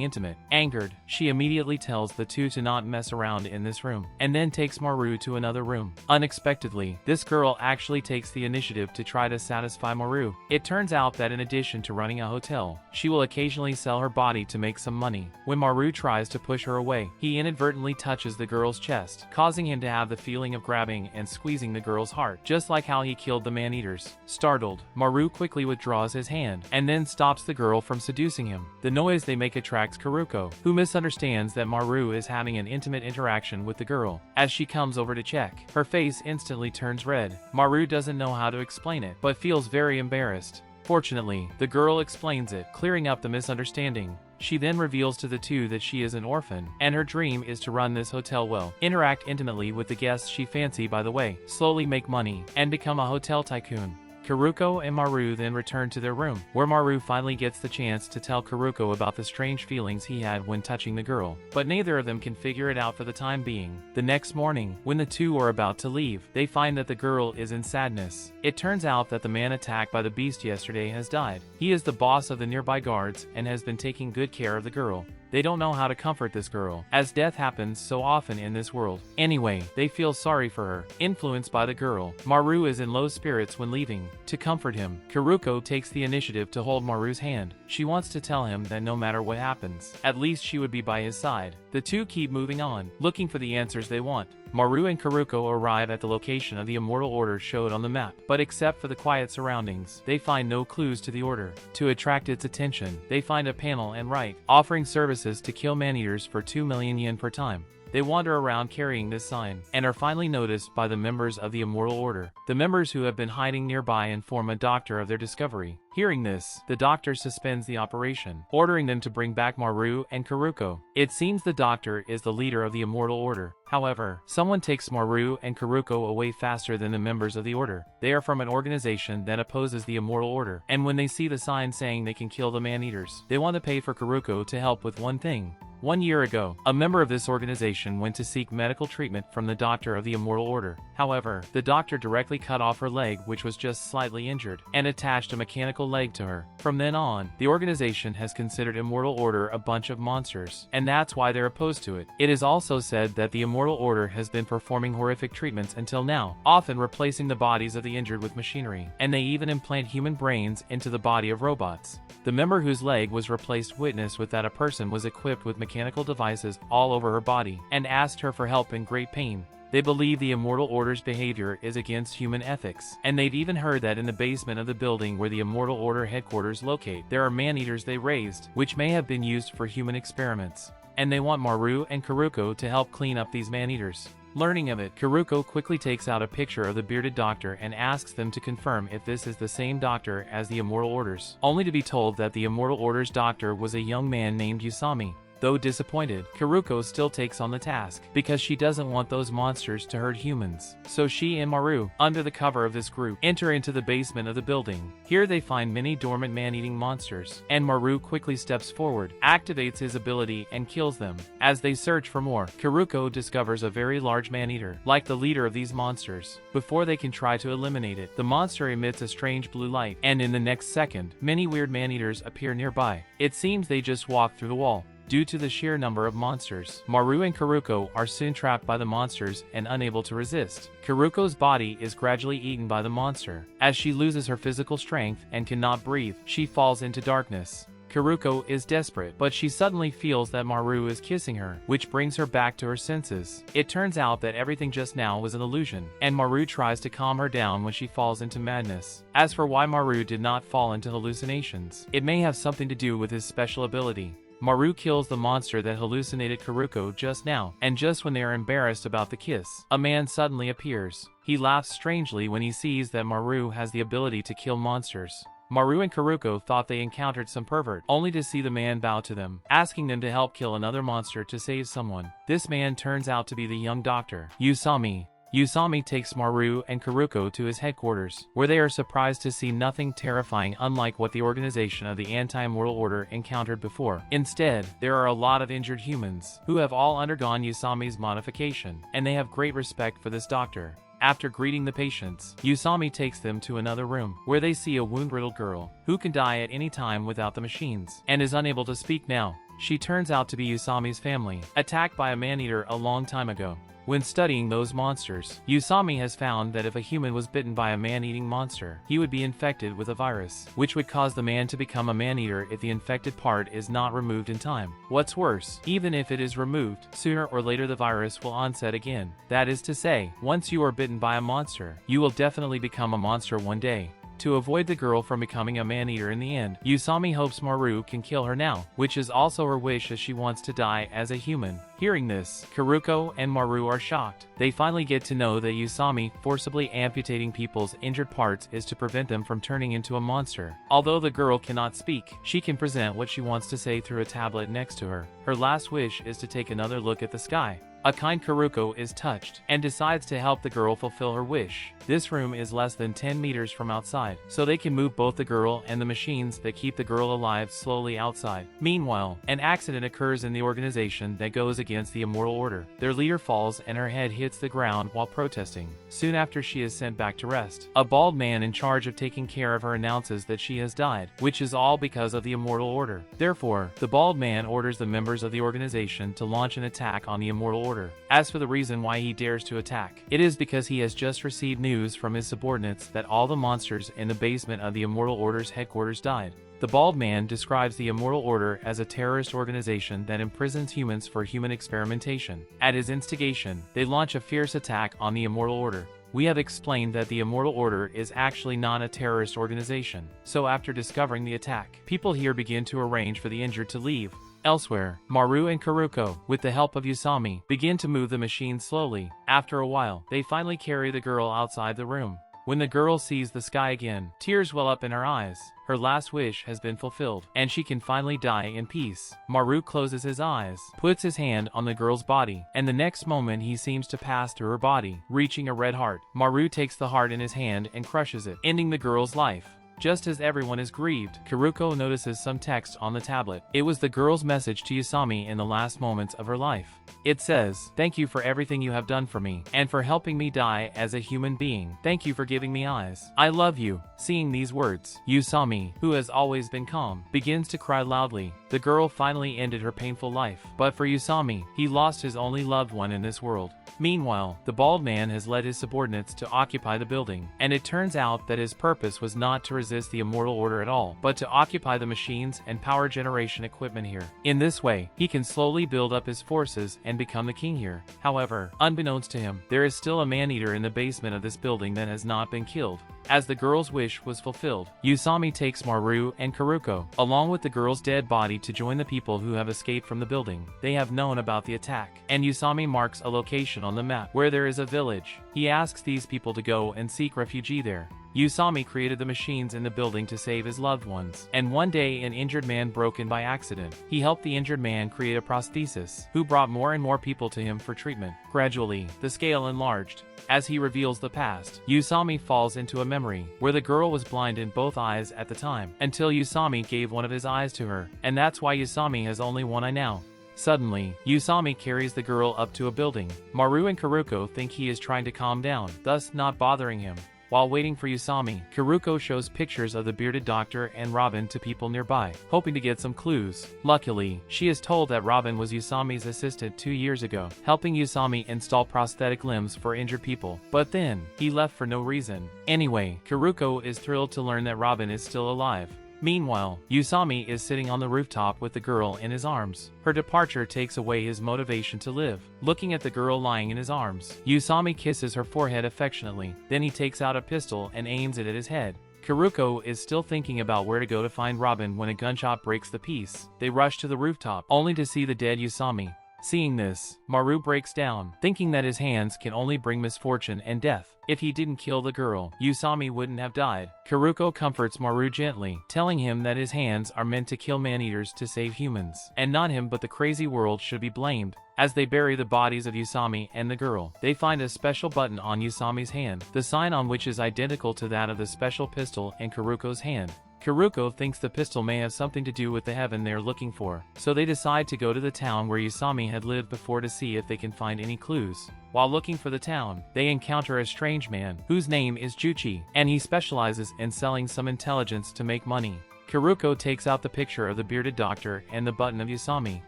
intimate. Angered, she immediately tells the two to not mess around in this room, and then takes Maru to another room. Unexpectedly, this girl actually takes the initiative to try to satisfy Maru. It turns out that in addition to running a hotel, she will occasionally sell her body to make some money. When Maru tries to push her away, he inadvertently touches the girl's chest, causing him to have the feeling of grabbing and squeezing the girl's heart, just like how he killed the man-eaters. Startled, Maru quickly withdraws his hand, and then stops the girl from seducing him. The noise they make attracts Kuruko, who misunderstands that Maru is having an intimate interaction with the girl. As she comes over to check, her face instantly turns red. Maru doesn't know how to explain it, but feels very embarrassed. Fortunately, the girl explains it, clearing up the misunderstanding. She then reveals to the two that she is an orphan, and her dream is to run this hotel well, interact intimately with the guests she fancy by the way, slowly make money, and become a hotel tycoon. Kuruko and Maru then return to their room, where Maru finally gets the chance to tell Kuruko about the strange feelings he had when touching the girl, but neither of them can figure it out for the time being. The next morning, when the two are about to leave, they find that the girl is in sadness. It turns out that the man attacked by the beast yesterday has died. He is the boss of the nearby guards and has been taking good care of the girl. They don't know how to comfort this girl, as death happens so often in this world. Anyway, they feel sorry for her. Influenced by the girl, Maru is in low spirits when leaving. To comfort him, Kuruko takes the initiative to hold Maru's hand. She wants to tell him that no matter what happens, at least she would be by his side. The two keep moving on, looking for the answers they want. Maru and Kuruko arrive at the location of the Immortal Order showed on the map, but except for the quiet surroundings, they find no clues to the order. To attract its attention, they find a panel and write, offering services to kill man-eaters for 2 million yen per time. They wander around carrying this sign, and are finally noticed by the members of the Immortal Order. The members who have been hiding nearby inform a doctor of their discovery. Hearing this, the doctor suspends the operation, ordering them to bring back Maru and Kuruko. It seems the doctor is the leader of the Immortal Order. However, someone takes Maru and Kuruko away faster than the members of the Order. They are from an organization that opposes the Immortal Order, and when they see the sign saying they can kill the man-eaters, they want to pay for Kuruko to help with one thing. 1 year ago, a member of this organization went to seek medical treatment from the doctor of the Immortal Order. However, the doctor directly cut off her leg, which was just slightly injured, and attached a mechanical leg to her. From then on, the organization has considered Immortal Order a bunch of monsters, and that's why they're opposed to it. It is also said that the Immortal Order has been performing horrific treatments until now, often replacing the bodies of the injured with machinery, and they even implant human brains into the body of robots. The member whose leg was replaced witnessed with that a person was equipped with mechanical devices all over her body, and asked her for help in great pain. They believe the Immortal Order's behavior is against human ethics, and they've even heard that in the basement of the building where the Immortal Order headquarters locate, there are man-eaters they raised, which may have been used for human experiments. And they want Maru and Kuruko to help clean up these man-eaters. Learning of it, Kuruko quickly takes out a picture of the bearded doctor and asks them to confirm if this is the same doctor as the Immortal Order's, only to be told that the Immortal Order's doctor was a young man named Usami. Though disappointed, Kuruko still takes on the task, because she doesn't want those monsters to hurt humans. So she and Maru, under the cover of this group, enter into the basement of the building. Here they find many dormant man-eating monsters, and Maru quickly steps forward, activates his ability, and kills them. As they search for more, Kuruko discovers a very large man-eater, like the leader of these monsters. Before they can try to eliminate it, the monster emits a strange blue light, and in the next second, many weird man-eaters appear nearby. It seems they just walk through the wall. due to the sheer number of monsters. Maru and Kuruko are soon trapped by the monsters and unable to resist. Kuruko's body is gradually eaten by the monster. As she loses her physical strength and cannot breathe, she falls into darkness. Kuruko is desperate, but she suddenly feels that Maru is kissing her, which brings her back to her senses. It turns out that everything just now was an illusion, and Maru tries to calm her down when she falls into madness. As for why Maru did not fall into hallucinations, it may have something to do with his special ability. Maru kills the monster that hallucinated Kuruko just now, and just when they are embarrassed about the kiss, a man suddenly appears. He laughs strangely when he sees that Maru has the ability to kill monsters. Maru and Kuruko thought they encountered some pervert, only to see the man bow to them, asking them to help kill another monster to save someone. This man turns out to be the young doctor, Usami. Usami takes Maru and Kuruko to his headquarters, where they are surprised to see nothing terrifying unlike what the organization of the Anti-Immortal Order encountered before. Instead, there are a lot of injured humans, who have all undergone Usami's modification, and they have great respect for this doctor. After greeting the patients, Usami takes them to another room, where they see a wound-riddled girl, who can die at any time without the machines, and is unable to speak now. She turns out to be Usami's family, attacked by a man-eater a long time ago. When studying those monsters, Usami has found that if a human was bitten by a man-eating monster, he would be infected with a virus, which would cause the man to become a man-eater if the infected part is not removed in time. What's worse, even if it is removed, sooner or later the virus will onset again. That is to say, once you are bitten by a monster, you will definitely become a monster one day. To avoid the girl from becoming a man-eater in the end, Usami hopes Maru can kill her now, which is also her wish as she wants to die as a human. Hearing this, Kuruko and Maru are shocked. They finally get to know that Usami forcibly amputating people's injured parts is to prevent them from turning into a monster. Although the girl cannot speak, she can present what she wants to say through a tablet next to her. Her last wish is to take another look at the sky. A kind Kuruko is touched, and decides to help the girl fulfill her wish. This room is less than 10 meters from outside, so they can move both the girl and the machines that keep the girl alive slowly outside. Meanwhile, an accident occurs in the organization that goes against the Immortal Order. Their leader falls and her head hits the ground while protesting. Soon after she is sent back to rest, a bald man in charge of taking care of her announces that she has died, which is all because of the Immortal Order. Therefore, the bald man orders the members of the organization to launch an attack on the Immortal Order. As for the reason why he dares to attack, it is because he has just received news from his subordinates that all the monsters in the basement of the Immortal Order's headquarters died. The bald man describes the Immortal Order as a terrorist organization that imprisons humans for human experimentation. At his instigation, they launch a fierce attack on the Immortal Order. We have explained that the Immortal Order is actually not a terrorist organization, so after discovering the attack, people here begin to arrange for the injured to leave. Elsewhere, Maru and Kuruko, with the help of Usami, begin to move the machine slowly. After a while, they finally carry the girl outside the room. When the girl sees the sky again, tears well up in her eyes. Her last wish has been fulfilled, and she can finally die in peace. Maru closes his eyes, puts his hand on the girl's body, and the next moment he seems to pass through her body, reaching a red heart. Maru takes the heart in his hand and crushes it, ending the girl's life. Just as everyone is grieved, Kuruko notices some text on the tablet. It was the girl's message to Usami in the last moments of her life. It says, "Thank you for everything you have done for me, and for helping me die as a human being. Thank you for giving me eyes. I love you." Seeing these words, Usami, who has always been calm, begins to cry loudly. The girl finally ended her painful life. But for Usami, he lost his only loved one in this world. Meanwhile, the bald man has led his subordinates to occupy the building, and it turns out that his purpose was not to resist the Immortal Order at all, but to occupy the machines and power generation equipment here. In this way, he can slowly build up his forces and become the king here. However, unbeknownst to him, there is still a man-eater in the basement of this building that has not been killed. As the girl's wish was fulfilled, Usami takes Maru and Kuruko, along with the girl's dead body, to join the people who have escaped from the building. They have known about the attack, and Usami marks a location on the map where there is a village. He asks these people to go and seek refuge there. Usami created the machines in the building to save his loved ones, and one day an injured man broke in by accident. He helped the injured man create a prosthesis, who brought more and more people to him for treatment. Gradually, the scale enlarged. As he reveals the past, Usami falls into a memory, where the girl was blind in both eyes at the time, until Usami gave one of his eyes to her, and that's why Usami has only one eye now. Suddenly, Usami carries the girl up to a building. Maru and Kuruko think he is trying to calm down, thus not bothering him. While waiting for Usami, Kuruko shows pictures of the bearded doctor and Robin to people nearby, hoping to get some clues. Luckily, she is told that Robin was Usami's assistant 2 years ago, helping Usami install prosthetic limbs for injured people. But then, he left for no reason. Anyway, Kuruko is thrilled to learn that Robin is still alive. Meanwhile, Usami is sitting on the rooftop with the girl in his arms. Her departure takes away his motivation to live. Looking at the girl lying in his arms, Usami kisses her forehead affectionately. Then he takes out a pistol and aims it at his head. Kuruko is still thinking about where to go to find Robin when a gunshot breaks the peace. They rush to the rooftop, only to see the dead Usami. Seeing this, Maru breaks down, thinking that his hands can only bring misfortune and death. If he didn't kill the girl, Usami wouldn't have died. Kuruko comforts Maru gently, telling him that his hands are meant to kill man-eaters to save humans, and not him but the crazy world should be blamed. As they bury the bodies of Usami and the girl, they find a special button on Usami's hand, the sign on which is identical to that of the special pistol in Kuruko's hand. Kuruko thinks the pistol may have something to do with the heaven they are looking for, so they decide to go to the town where Usami had lived before to see if they can find any clues. While looking for the town, they encounter a strange man, whose name is Juchi, and he specializes in selling some intelligence to make money. Kuruko takes out the picture of the bearded doctor and the button of Usami,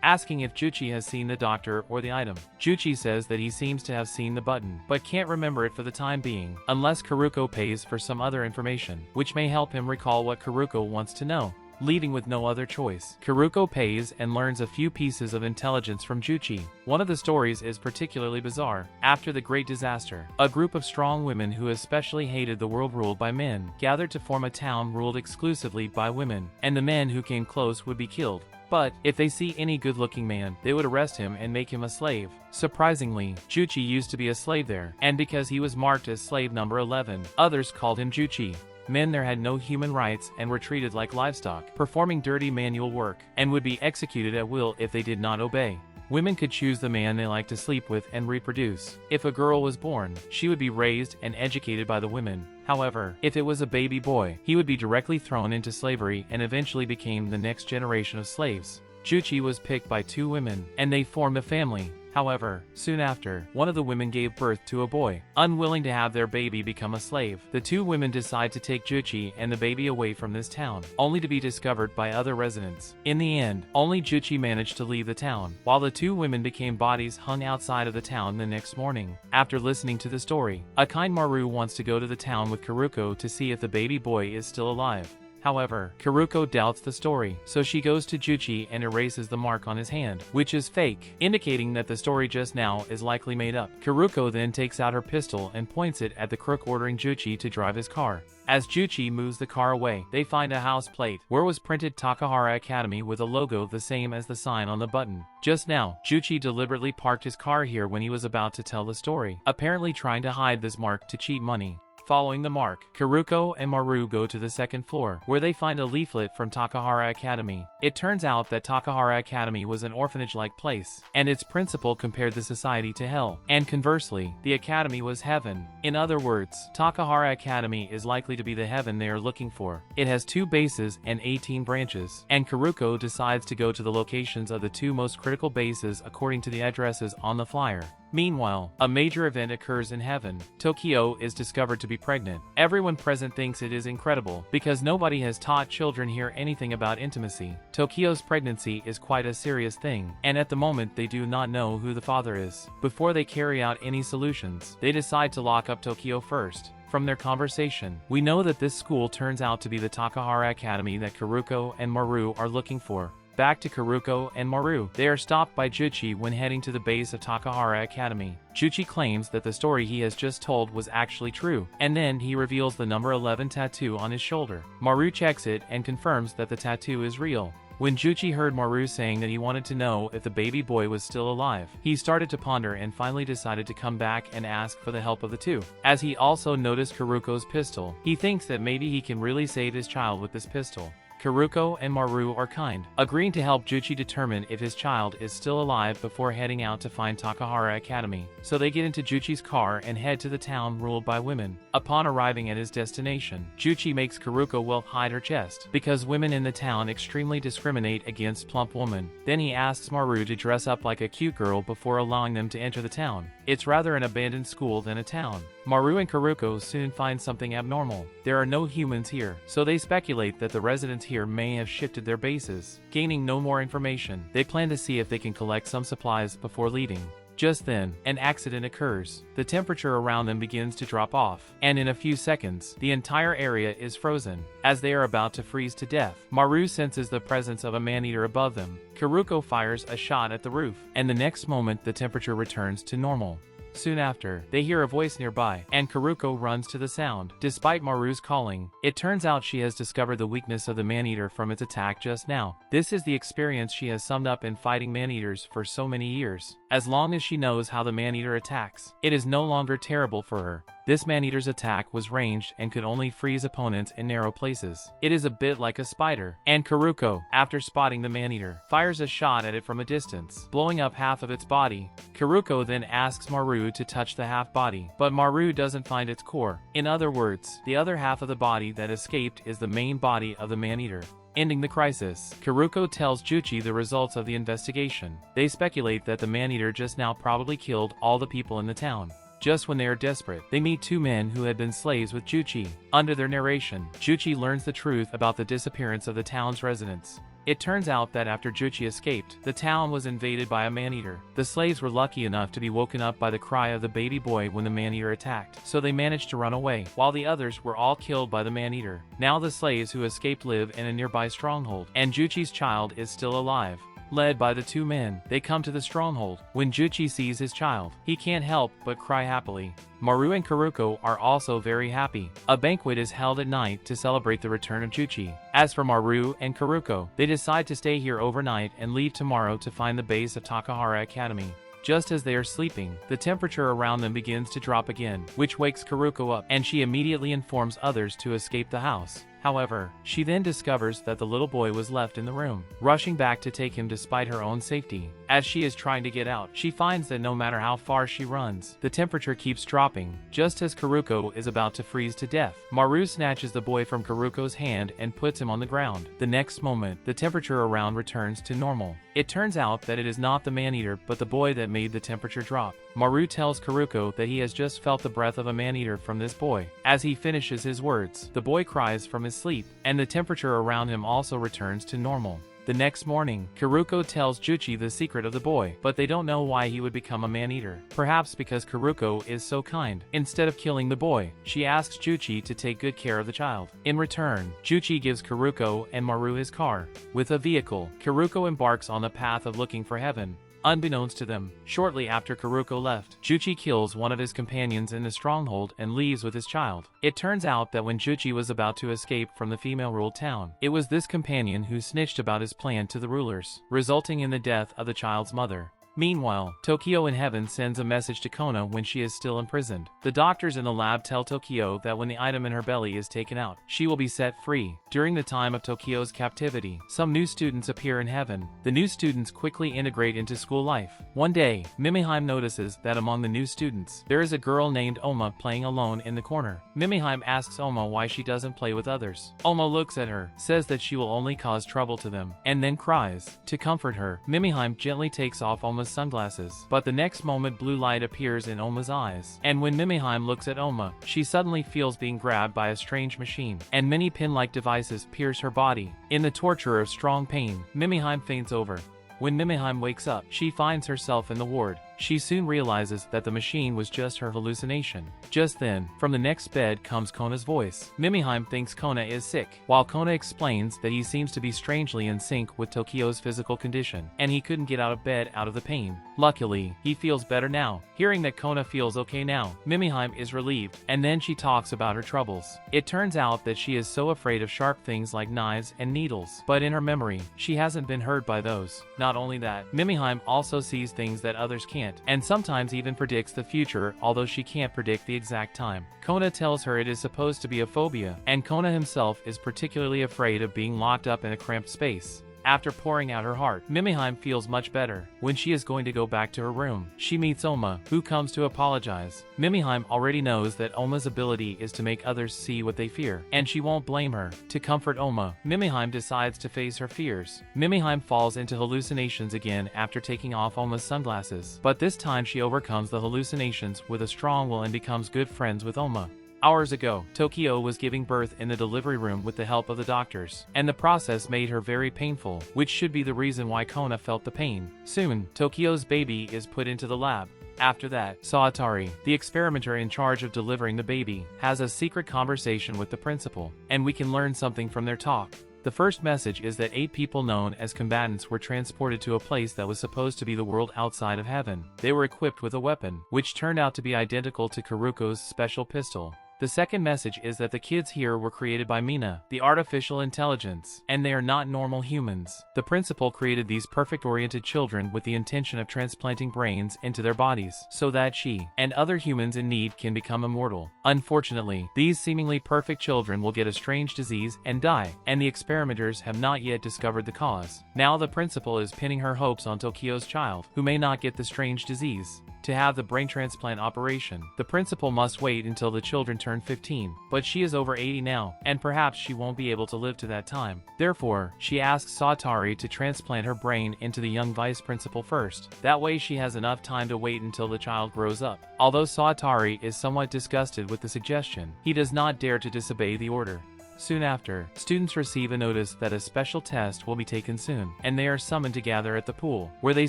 asking if Juchi has seen the doctor or the item. Juchi says that he seems to have seen the button, but can't remember it for the time being, unless Kuruko pays for some other information, which may help him recall what Kuruko wants to know. Leaving with no other choice, Kuruko pays and learns a few pieces of intelligence from Juchi. One of the stories is particularly bizarre. After the Great Disaster, a group of strong women who especially hated the world ruled by men gathered to form a town ruled exclusively by women, and the men who came close would be killed. But if they see any good-looking man, they would arrest him and make him a slave. Surprisingly, Juchi used to be a slave there, and because he was marked as slave number 11, others called him Juchi. Men there had no human rights and were treated like livestock, performing dirty manual work, and would be executed at will if they did not obey. Women could choose the man they liked to sleep with and reproduce. If a girl was born, she would be raised and educated by the women. However, if it was a baby boy, he would be directly thrown into slavery and eventually became the next generation of slaves. Juchi was picked by 2 women, and they formed a family. However, soon after, one of the women gave birth to a boy. Unwilling to have their baby become a slave, the 2 women decide to take Juchi and the baby away from this town, only to be discovered by other residents. In the end, only Juchi managed to leave the town, while the 2 women became bodies hung outside of the town the next morning. After listening to the story, a kind Maru wants to go to the town with Kuruko to see if the baby boy is still alive. However, Kuruko doubts the story, so she goes to Juchi and erases the mark on his hand, which is fake, indicating that the story just now is likely made up. Kuruko then takes out her pistol and points it at the crook, ordering Juchi to drive his car. As Juchi moves the car away, they find a house plate where was printed Takahara Academy with a logo the same as the sign on the button. Just now, Juchi deliberately parked his car here when he was about to tell the story, apparently trying to hide this mark to cheat money. Following the mark, Kuruko and Maru go to the 2nd floor, where they find a leaflet from Takahara Academy. It turns out that Takahara Academy was an orphanage-like place, and its principal compared the society to hell, and conversely, the academy was heaven. In other words, Takahara Academy is likely to be the heaven they are looking for. It has 2 bases and 18 branches, and Kuruko decides to go to the locations of the 2 most critical bases according to the addresses on the flyer. Meanwhile, a major event occurs in heaven. Tokyo is discovered to be pregnant. Everyone present thinks it is incredible, because nobody has taught children here anything about intimacy. Tokyo's pregnancy is quite a serious thing, and at the moment they do not know who the father is. Before they carry out any solutions, they decide to lock up Tokyo first. From their conversation, we know that this school turns out to be the Takahara Academy that Kuruko and Maru are looking for. Back to Kuruko and Maru, they are stopped by Juchi when heading to the base of Takahara Academy. Juchi claims that the story he has just told was actually true, and then he reveals the number 11 tattoo on his shoulder. Maru checks it and confirms that the tattoo is real. When Juchi heard Maru saying that he wanted to know if the baby boy was still alive, he started to ponder and finally decided to come back and ask for the help of the 2. As he also noticed Kuruko's pistol, he thinks that maybe he can really save his child with this pistol. Kuruko and Maru are kind, agreeing to help Juchi determine if his child is still alive before heading out to find Takahara Academy. So they get into Juchi's car and head to the town ruled by women. Upon arriving at his destination, Juchi makes Kuruko hide her chest, because women in the town extremely discriminate against plump women. Then he asks Maru to dress up like a cute girl before allowing them to enter the town. It's rather an abandoned school than a town. Maru and Karuko soon find something abnormal. There are no humans here, so they speculate that the residents here may have shifted their bases. Gaining no more information, they plan to see if they can collect some supplies before leaving. Just then, an accident occurs. The temperature around them begins to drop off, and in a few seconds, the entire area is frozen. As they are about to freeze to death, Maru senses the presence of a man-eater above them. Karuko fires a shot at the roof, and the next moment the temperature returns to normal. Soon after, they hear a voice nearby, and Karuko runs to the sound. Despite Maru's calling, it turns out she has discovered the weakness of the man-eater from its attack just now. This is the experience she has summed up in fighting man-eaters for so many years. As long as she knows how the man-eater attacks, it is no longer terrible for her. This man-eater's attack was ranged and could only freeze opponents in narrow places. It is a bit like a spider, and Karuko, after spotting the man-eater, fires a shot at it from a distance, blowing up half of its body. Karuko then asks Maru to touch the half body, but Maru doesn't find its core. In other words, the other half of the body that escaped is the main body of the man-eater. Ending the crisis, Karuko tells Juchi the results of the investigation. They speculate that the man-eater just now probably killed all the people in the town. Just when they are desperate, they meet two men who had been slaves with Juchi. Under their narration, Juchi learns the truth about the disappearance of the town's residents. It turns out that after Juchi escaped, the town was invaded by a man-eater. The slaves were lucky enough to be woken up by the cry of the baby boy when the man-eater attacked, so they managed to run away, while the others were all killed by the man-eater. Now the slaves who escaped live in a nearby stronghold, and Juchi's child is still alive. Led by the two men, they come to the stronghold. When Juchi sees his child, he can't help but cry happily. Maru and Karuko are also very happy. A banquet is held at night to celebrate the return of Juchi. As for Maru and Karuko, they decide to stay here overnight and leave tomorrow to find the base of Takahara Academy. Just as they are sleeping, the temperature around them begins to drop again, which wakes Karuko up, and she immediately informs others to escape the house. However, she then discovers that the little boy was left in the room, rushing back to take him despite her own safety. As she is trying to get out, she finds that no matter how far she runs, the temperature keeps dropping. Just as Karuko is about to freeze to death, Maru snatches the boy from Karuko's hand and puts him on the ground. The next moment, the temperature around returns to normal. It turns out that it is not the man-eater but the boy that made the temperature drop. Maru tells Karuko that he has just felt the breath of a man-eater from this boy. As he finishes his words, the boy cries from his sleep, and the temperature around him also returns to normal. The next morning, Karuko tells Juchi the secret of the boy, but they don't know why he would become a man-eater. Perhaps because Karuko is so kind. Instead of killing the boy, she asks Juchi to take good care of the child. In return, Juchi gives Karuko and Maru his car. With a vehicle, Karuko embarks on the path of looking for heaven. Unbeknownst to them, shortly after Karuko left, Juchi kills one of his companions in the stronghold and leaves with his child. It turns out that when Juchi was about to escape from the female-ruled town, it was this companion who snitched about his plan to the rulers, resulting in the death of the child's mother. Meanwhile, Tokyo in heaven sends a message to Kona when she is still imprisoned. The doctors in the lab tell Tokyo that when the item in her belly is taken out, she will be set free. During the time of Tokyo's captivity, some new students appear in heaven. The new students quickly integrate into school life. One day, Mimiheim notices that among the new students, there is a girl named Oma playing alone in the corner. Mimiheim asks Oma why she doesn't play with others. Oma looks at her, says that she will only cause trouble to them, and then cries. To comfort her, Mimiheim gently takes off Oma's sunglasses, but the next moment blue light appears in Oma's eyes, and when Mimiheim looks at Oma, she suddenly feels being grabbed by a strange machine, and many pin-like devices pierce her body. In the torture of strong pain, Mimiheim faints over. When Mimiheim wakes up, she finds herself in the ward. She soon realizes that the machine was just her hallucination. Just then, from the next bed comes Kona's voice. Mimiheim thinks Kona is sick, while Kona explains that he seems to be strangely in sync with Tokyo's physical condition, and he couldn't get out of bed out of the pain. Luckily, he feels better now. Hearing that Kona feels okay now, Mimiheim is relieved, and then she talks about her troubles. It turns out that she is so afraid of sharp things like knives and needles, but in her memory, she hasn't been hurt by those. Not only that, Mimiheim also sees things that others can't, and sometimes even predicts the future, although she can't predict the exact time. Kona tells her it is supposed to be a phobia, and Kona himself is particularly afraid of being locked up in a cramped space. After pouring out her heart, Mimiheim feels much better. When she is going to go back to her room, she meets Oma, who comes to apologize. Mimiheim already knows that Oma's ability is to make others see what they fear, and she won't blame her. To comfort Oma, Mimiheim decides to face her fears. Mimiheim falls into hallucinations again after taking off Oma's sunglasses, but this time she overcomes the hallucinations with a strong will and becomes good friends with Oma. Hours ago, Tokyo was giving birth in the delivery room with the help of the doctors, and the process made her very painful, which should be the reason why Kona felt the pain. Soon, Tokyo's baby is put into the lab. After that, Saatari, the experimenter in charge of delivering the baby, has a secret conversation with the principal, and we can learn something from their talk. The first message is that 8 people known as combatants were transported to a place that was supposed to be the world outside of heaven. They were equipped with a weapon, which turned out to be identical to Karuko's special pistol. The second message is that the kids here were created by Mina, the artificial intelligence, and they are not normal humans. The principal created these perfect-oriented children with the intention of transplanting brains into their bodies, so that she and other humans in need can become immortal. Unfortunately, these seemingly perfect children will get a strange disease and die, and the experimenters have not yet discovered the cause. Now the principal is pinning her hopes on Tokyo's child, who may not get the strange disease. To have the brain transplant operation, the principal must wait until the children turn 15, but she is over 80 now, and perhaps she won't be able to live to that time. Therefore, she asks Saatari to transplant her brain into the young vice principal first. That way she has enough time to wait until the child grows up. Although Saatari is somewhat disgusted with the suggestion, he does not dare to disobey the order. Soon after, students receive a notice that a special test will be taken soon, and they are summoned to gather at the pool, where they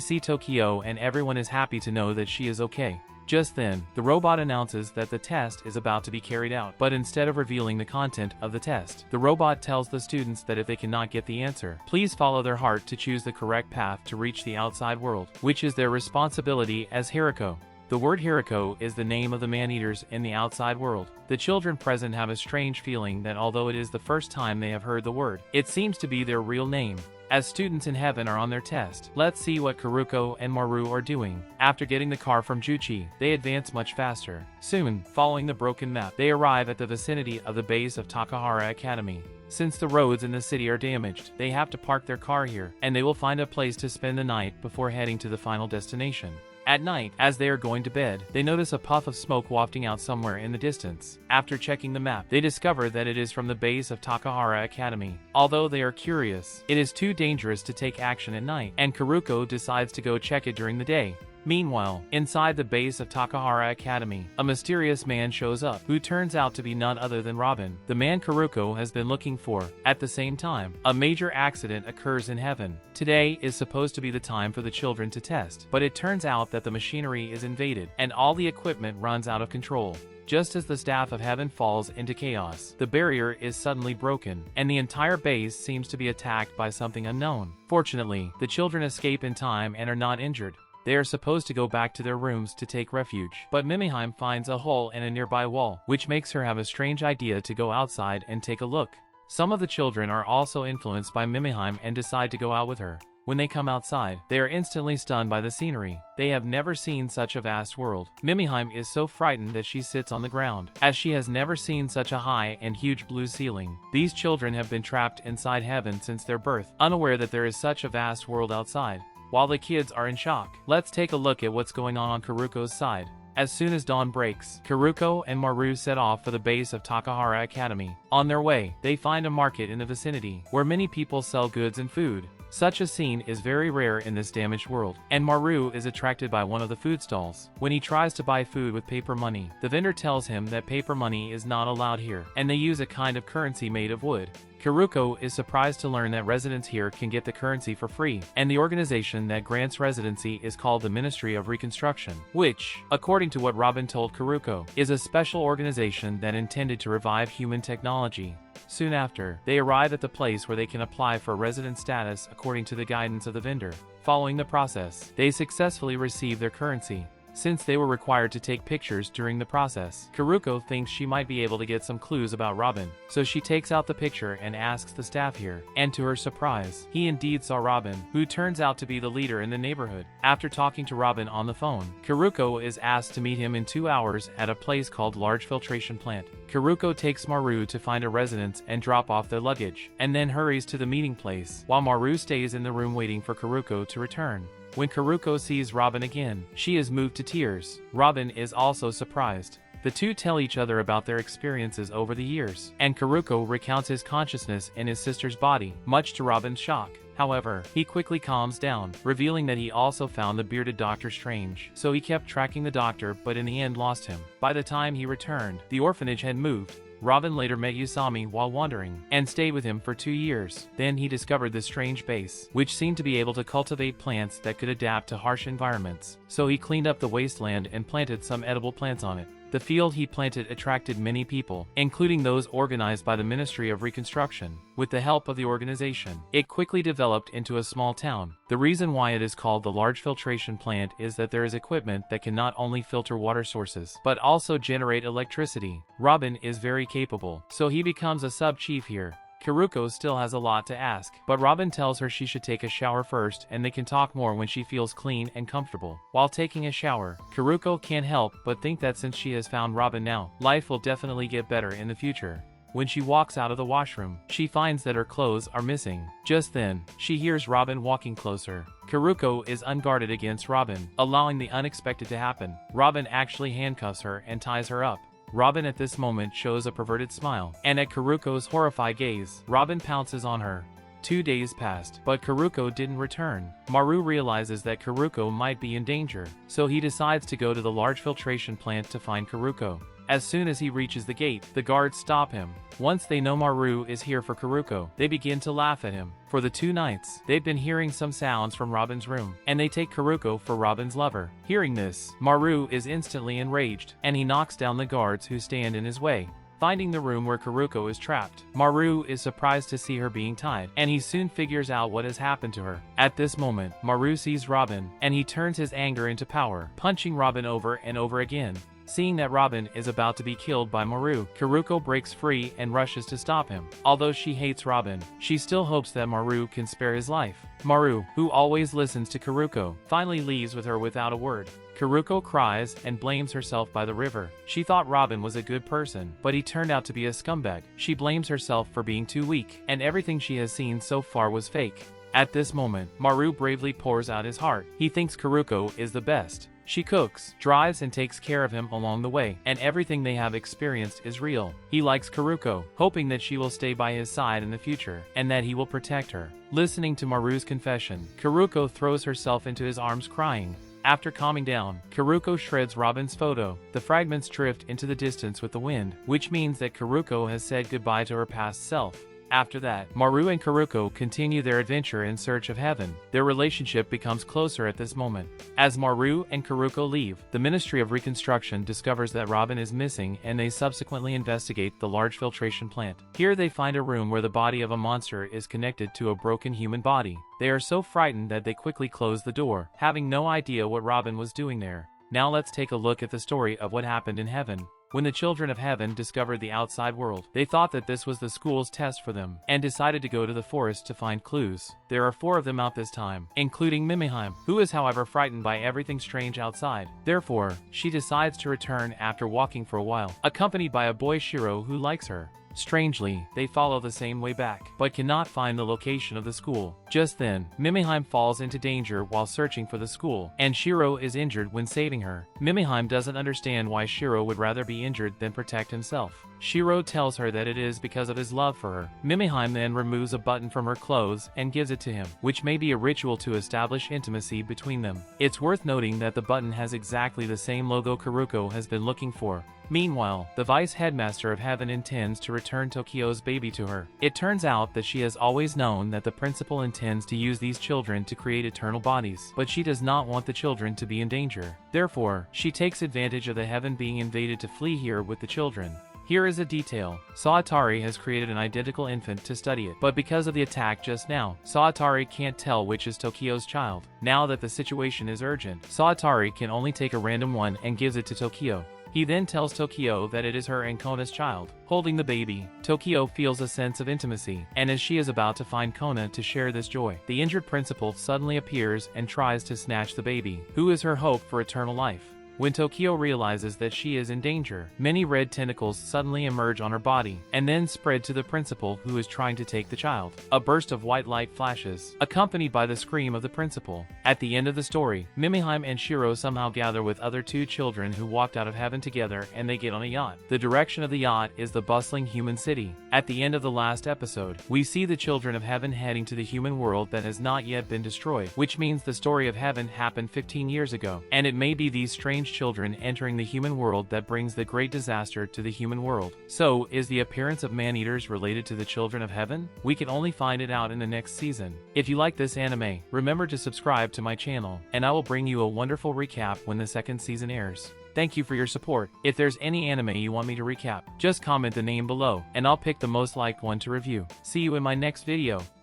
see Tokyo and everyone is happy to know that she is okay. Just then, the robot announces that the test is about to be carried out, but instead of revealing the content of the test, the robot tells the students that if they cannot get the answer, please follow their heart to choose the correct path to reach the outside world, which is their responsibility as Hiriko. The word Hiriko is the name of the man-eaters in the outside world. The children present have a strange feeling that although it is the first time they have heard the word, it seems to be their real name. As students in heaven are on their test, let's see what Karuko and Maru are doing. After getting the car from Juchi, they advance much faster. Soon, following the broken map, they arrive at the vicinity of the base of Takahara Academy. Since the roads in the city are damaged, they have to park their car here, and they will find a place to spend the night before heading to the final destination. At night, as they are going to bed, they notice a puff of smoke wafting out somewhere in the distance. After checking the map, they discover that it is from the base of Takahara Academy. Although they are curious, it is too dangerous to take action at night, and Karuko decides to go check it during the day. Meanwhile, inside the base of Takahara Academy, a mysterious man shows up, who turns out to be none other than Robin, the man Karuko has been looking for. At the same time, a major accident occurs in heaven. Today is supposed to be the time for the children to test, but it turns out that the machinery is invaded, and all the equipment runs out of control. Just as the staff of heaven falls into chaos, the barrier is suddenly broken, and the entire base seems to be attacked by something unknown. Fortunately, the children escape in time and are not injured. They are supposed to go back to their rooms to take refuge, but Mimiheim finds a hole in a nearby wall, which makes her have a strange idea to go outside and take a look. Some of the children are also influenced by Mimiheim and decide to go out with her. When they come outside, they are instantly stunned by the scenery. They have never seen such a vast world. Mimiheim is so frightened that she sits on the ground, as she has never seen such a high and huge blue ceiling. These children have been trapped inside heaven since their birth, unaware that there is such a vast world outside. While the kids are in shock, let's take a look at what's going on Karuko's side. As soon as dawn breaks, Karuko and Maru set off for the base of Takahara Academy. On their way, they find a market in the vicinity, where many people sell goods and food. Such a scene is very rare in this damaged world, and Maru is attracted by one of the food stalls. When he tries to buy food with paper money, the vendor tells him that paper money is not allowed here, and they use a kind of currency made of wood. Karuko is surprised to learn that residents here can get the currency for free, and the organization that grants residency is called the Ministry of Reconstruction, which, according to what Robin told Karuko, is a special organization that intended to revive human technology. Soon after, they arrive at the place where they can apply for resident status according to the guidance of the vendor. Following the process, they successfully receive their currency. since they were required to take pictures during the process. Kuruko thinks she might be able to get some clues about Robin, so she takes out the picture and asks the staff here, and to her surprise, he indeed saw Robin, who turns out to be the leader in the neighborhood. After talking to Robin on the phone, Kuruko is asked to meet him in 2 hours at a place called Large Filtration Plant. Kuruko takes Maru to find a residence and drop off their luggage, and then hurries to the meeting place, while Maru stays in the room waiting for Kuruko to return. When Kuruko sees Robin again, she is moved to tears. Robin is also surprised. The two tell each other about their experiences over the years, and Kuruko recounts his consciousness in his sister's body, much to Robin's shock. However, he quickly calms down, revealing that he also found the bearded doctor strange, so he kept tracking the doctor but in the end lost him. By the time he returned, the orphanage had moved. Robin later met Yusami while wandering, and stayed with him for 2 years. Then he discovered this strange base, which seemed to be able to cultivate plants that could adapt to harsh environments. So he cleaned up the wasteland and planted some edible plants on it. The field he planted attracted many people, including those organized by the Ministry of Reconstruction. With the help of the organization, it quickly developed into a small town. The reason why it is called the Large Filtration Plant is that there is equipment that can not only filter water sources, but also generate electricity. Robin is very capable, so he becomes a sub-chief here. Kuruko still has a lot to ask, but Robin tells her she should take a shower first and they can talk more when she feels clean and comfortable. While taking a shower, Kuruko can't help but think that since she has found Robin now, life will definitely get better in the future. When she walks out of the washroom, she finds that her clothes are missing. Just then, she hears Robin walking closer. Kuruko is unguarded against Robin, allowing the unexpected to happen. Robin actually handcuffs her and ties her up. Robin at this moment shows a perverted smile, and at Kuruko's horrified gaze, Robin pounces on her. 2 days passed, but Kuruko didn't return. Maru realizes that Kuruko might be in danger, so he decides to go to the Large Filtration Plant to find Kuruko. As soon as he reaches the gate, the guards stop him. Once they know Maru is here for Kuruko, they begin to laugh at him. For the 2 nights, they've been hearing some sounds from Robin's room, and they take Kuruko for Robin's lover. Hearing this, Maru is instantly enraged, and he knocks down the guards who stand in his way. Finding the room where Kuruko is trapped, Maru is surprised to see her being tied, and he soon figures out what has happened to her. At this moment, Maru sees Robin, and he turns his anger into power, punching Robin over and over again. Seeing that Robin is about to be killed by Maru, Kuruko breaks free and rushes to stop him. Although she hates Robin, she still hopes that Maru can spare his life. Maru, who always listens to Kuruko, finally leaves with her without a word. Kuruko cries and blames herself by the river. She thought Robin was a good person, but he turned out to be a scumbag. She blames herself for being too weak, and everything she has seen so far was fake. At this moment, Maru bravely pours out his heart. He thinks Kuruko is the best. She cooks, drives and takes care of him along the way, and everything they have experienced is real. He likes Kuruko, hoping that she will stay by his side in the future, and that he will protect her. Listening to Maru's confession, Kuruko throws herself into his arms crying. After calming down, Kuruko shreds Robin's photo. The fragments drift into the distance with the wind, which means that Kuruko has said goodbye to her past self. After that, Maru and Kuruko continue their adventure in search of heaven. Their relationship becomes closer at this moment. As Maru and Kuruko leave, the Ministry of Reconstruction discovers that Robin is missing and they subsequently investigate the Large Filtration Plant. Here they find a room where the body of a monster is connected to a broken human body. They are so frightened that they quickly close the door, having no idea what Robin was doing there. Now let's take a look at the story of what happened in heaven. When the children of heaven discovered the outside world, they thought that this was the school's test for them, and decided to go to the forest to find clues. There are 4 of them out this time, including Mimiheim, who is however frightened by everything strange outside. Therefore, she decides to return after walking for a while, accompanied by a boy Shiro who likes her. Strangely, they follow the same way back, but cannot find the location of the school. Just then, Mimiheim falls into danger while searching for the school, and Shiro is injured when saving her. Mimiheim doesn't understand why Shiro would rather be injured than protect himself. Shiro tells her that it is because of his love for her. Mimiheim then removes a button from her clothes and gives it to him, which may be a ritual to establish intimacy between them. It's worth noting that the button has exactly the same logo Kuruko has been looking for. Meanwhile, the vice headmaster of heaven intends to return Tokyo's baby to her. It turns out that she has always known that the principal intends to use these children to create eternal bodies, but she does not want the children to be in danger. Therefore, she takes advantage of the heaven being invaded to flee here with the children. Here is a detail. Saotari has created an identical infant to study it, but because of the attack just now, Saotari can't tell which is Tokio's child. Now that the situation is urgent, Saotari can only take a random one and gives it to Tokio. He then tells Tokio that it is her and Kona's child. Holding the baby, Tokio feels a sense of intimacy, and as she is about to find Kona to share this joy, the injured principal suddenly appears and tries to snatch the baby, who is her hope for eternal life. When Tokio realizes that she is in danger, many red tentacles suddenly emerge on her body, and then spread to the principal who is trying to take the child. A burst of white light flashes, accompanied by the scream of the principal. At the end of the story, Mimiheim and Shiro somehow gather with other two children who walked out of heaven together, and they get on a yacht. The direction of the yacht is the bustling human city. At the end of the last episode, we see the children of heaven heading to the human world that has not yet been destroyed, which means the story of heaven happened 15 years ago, and it may be these strange children entering the human world that brings the great disaster to the human world. So, is the appearance of man-eaters related to the children of heaven? We can only find it out in the next season. If you like this anime, remember to subscribe to my channel, and I will bring you a wonderful recap when the second season airs. Thank you for your support. If there's any anime you want me to recap, just comment the name below, and I'll pick the most liked one to review. See you in my next video.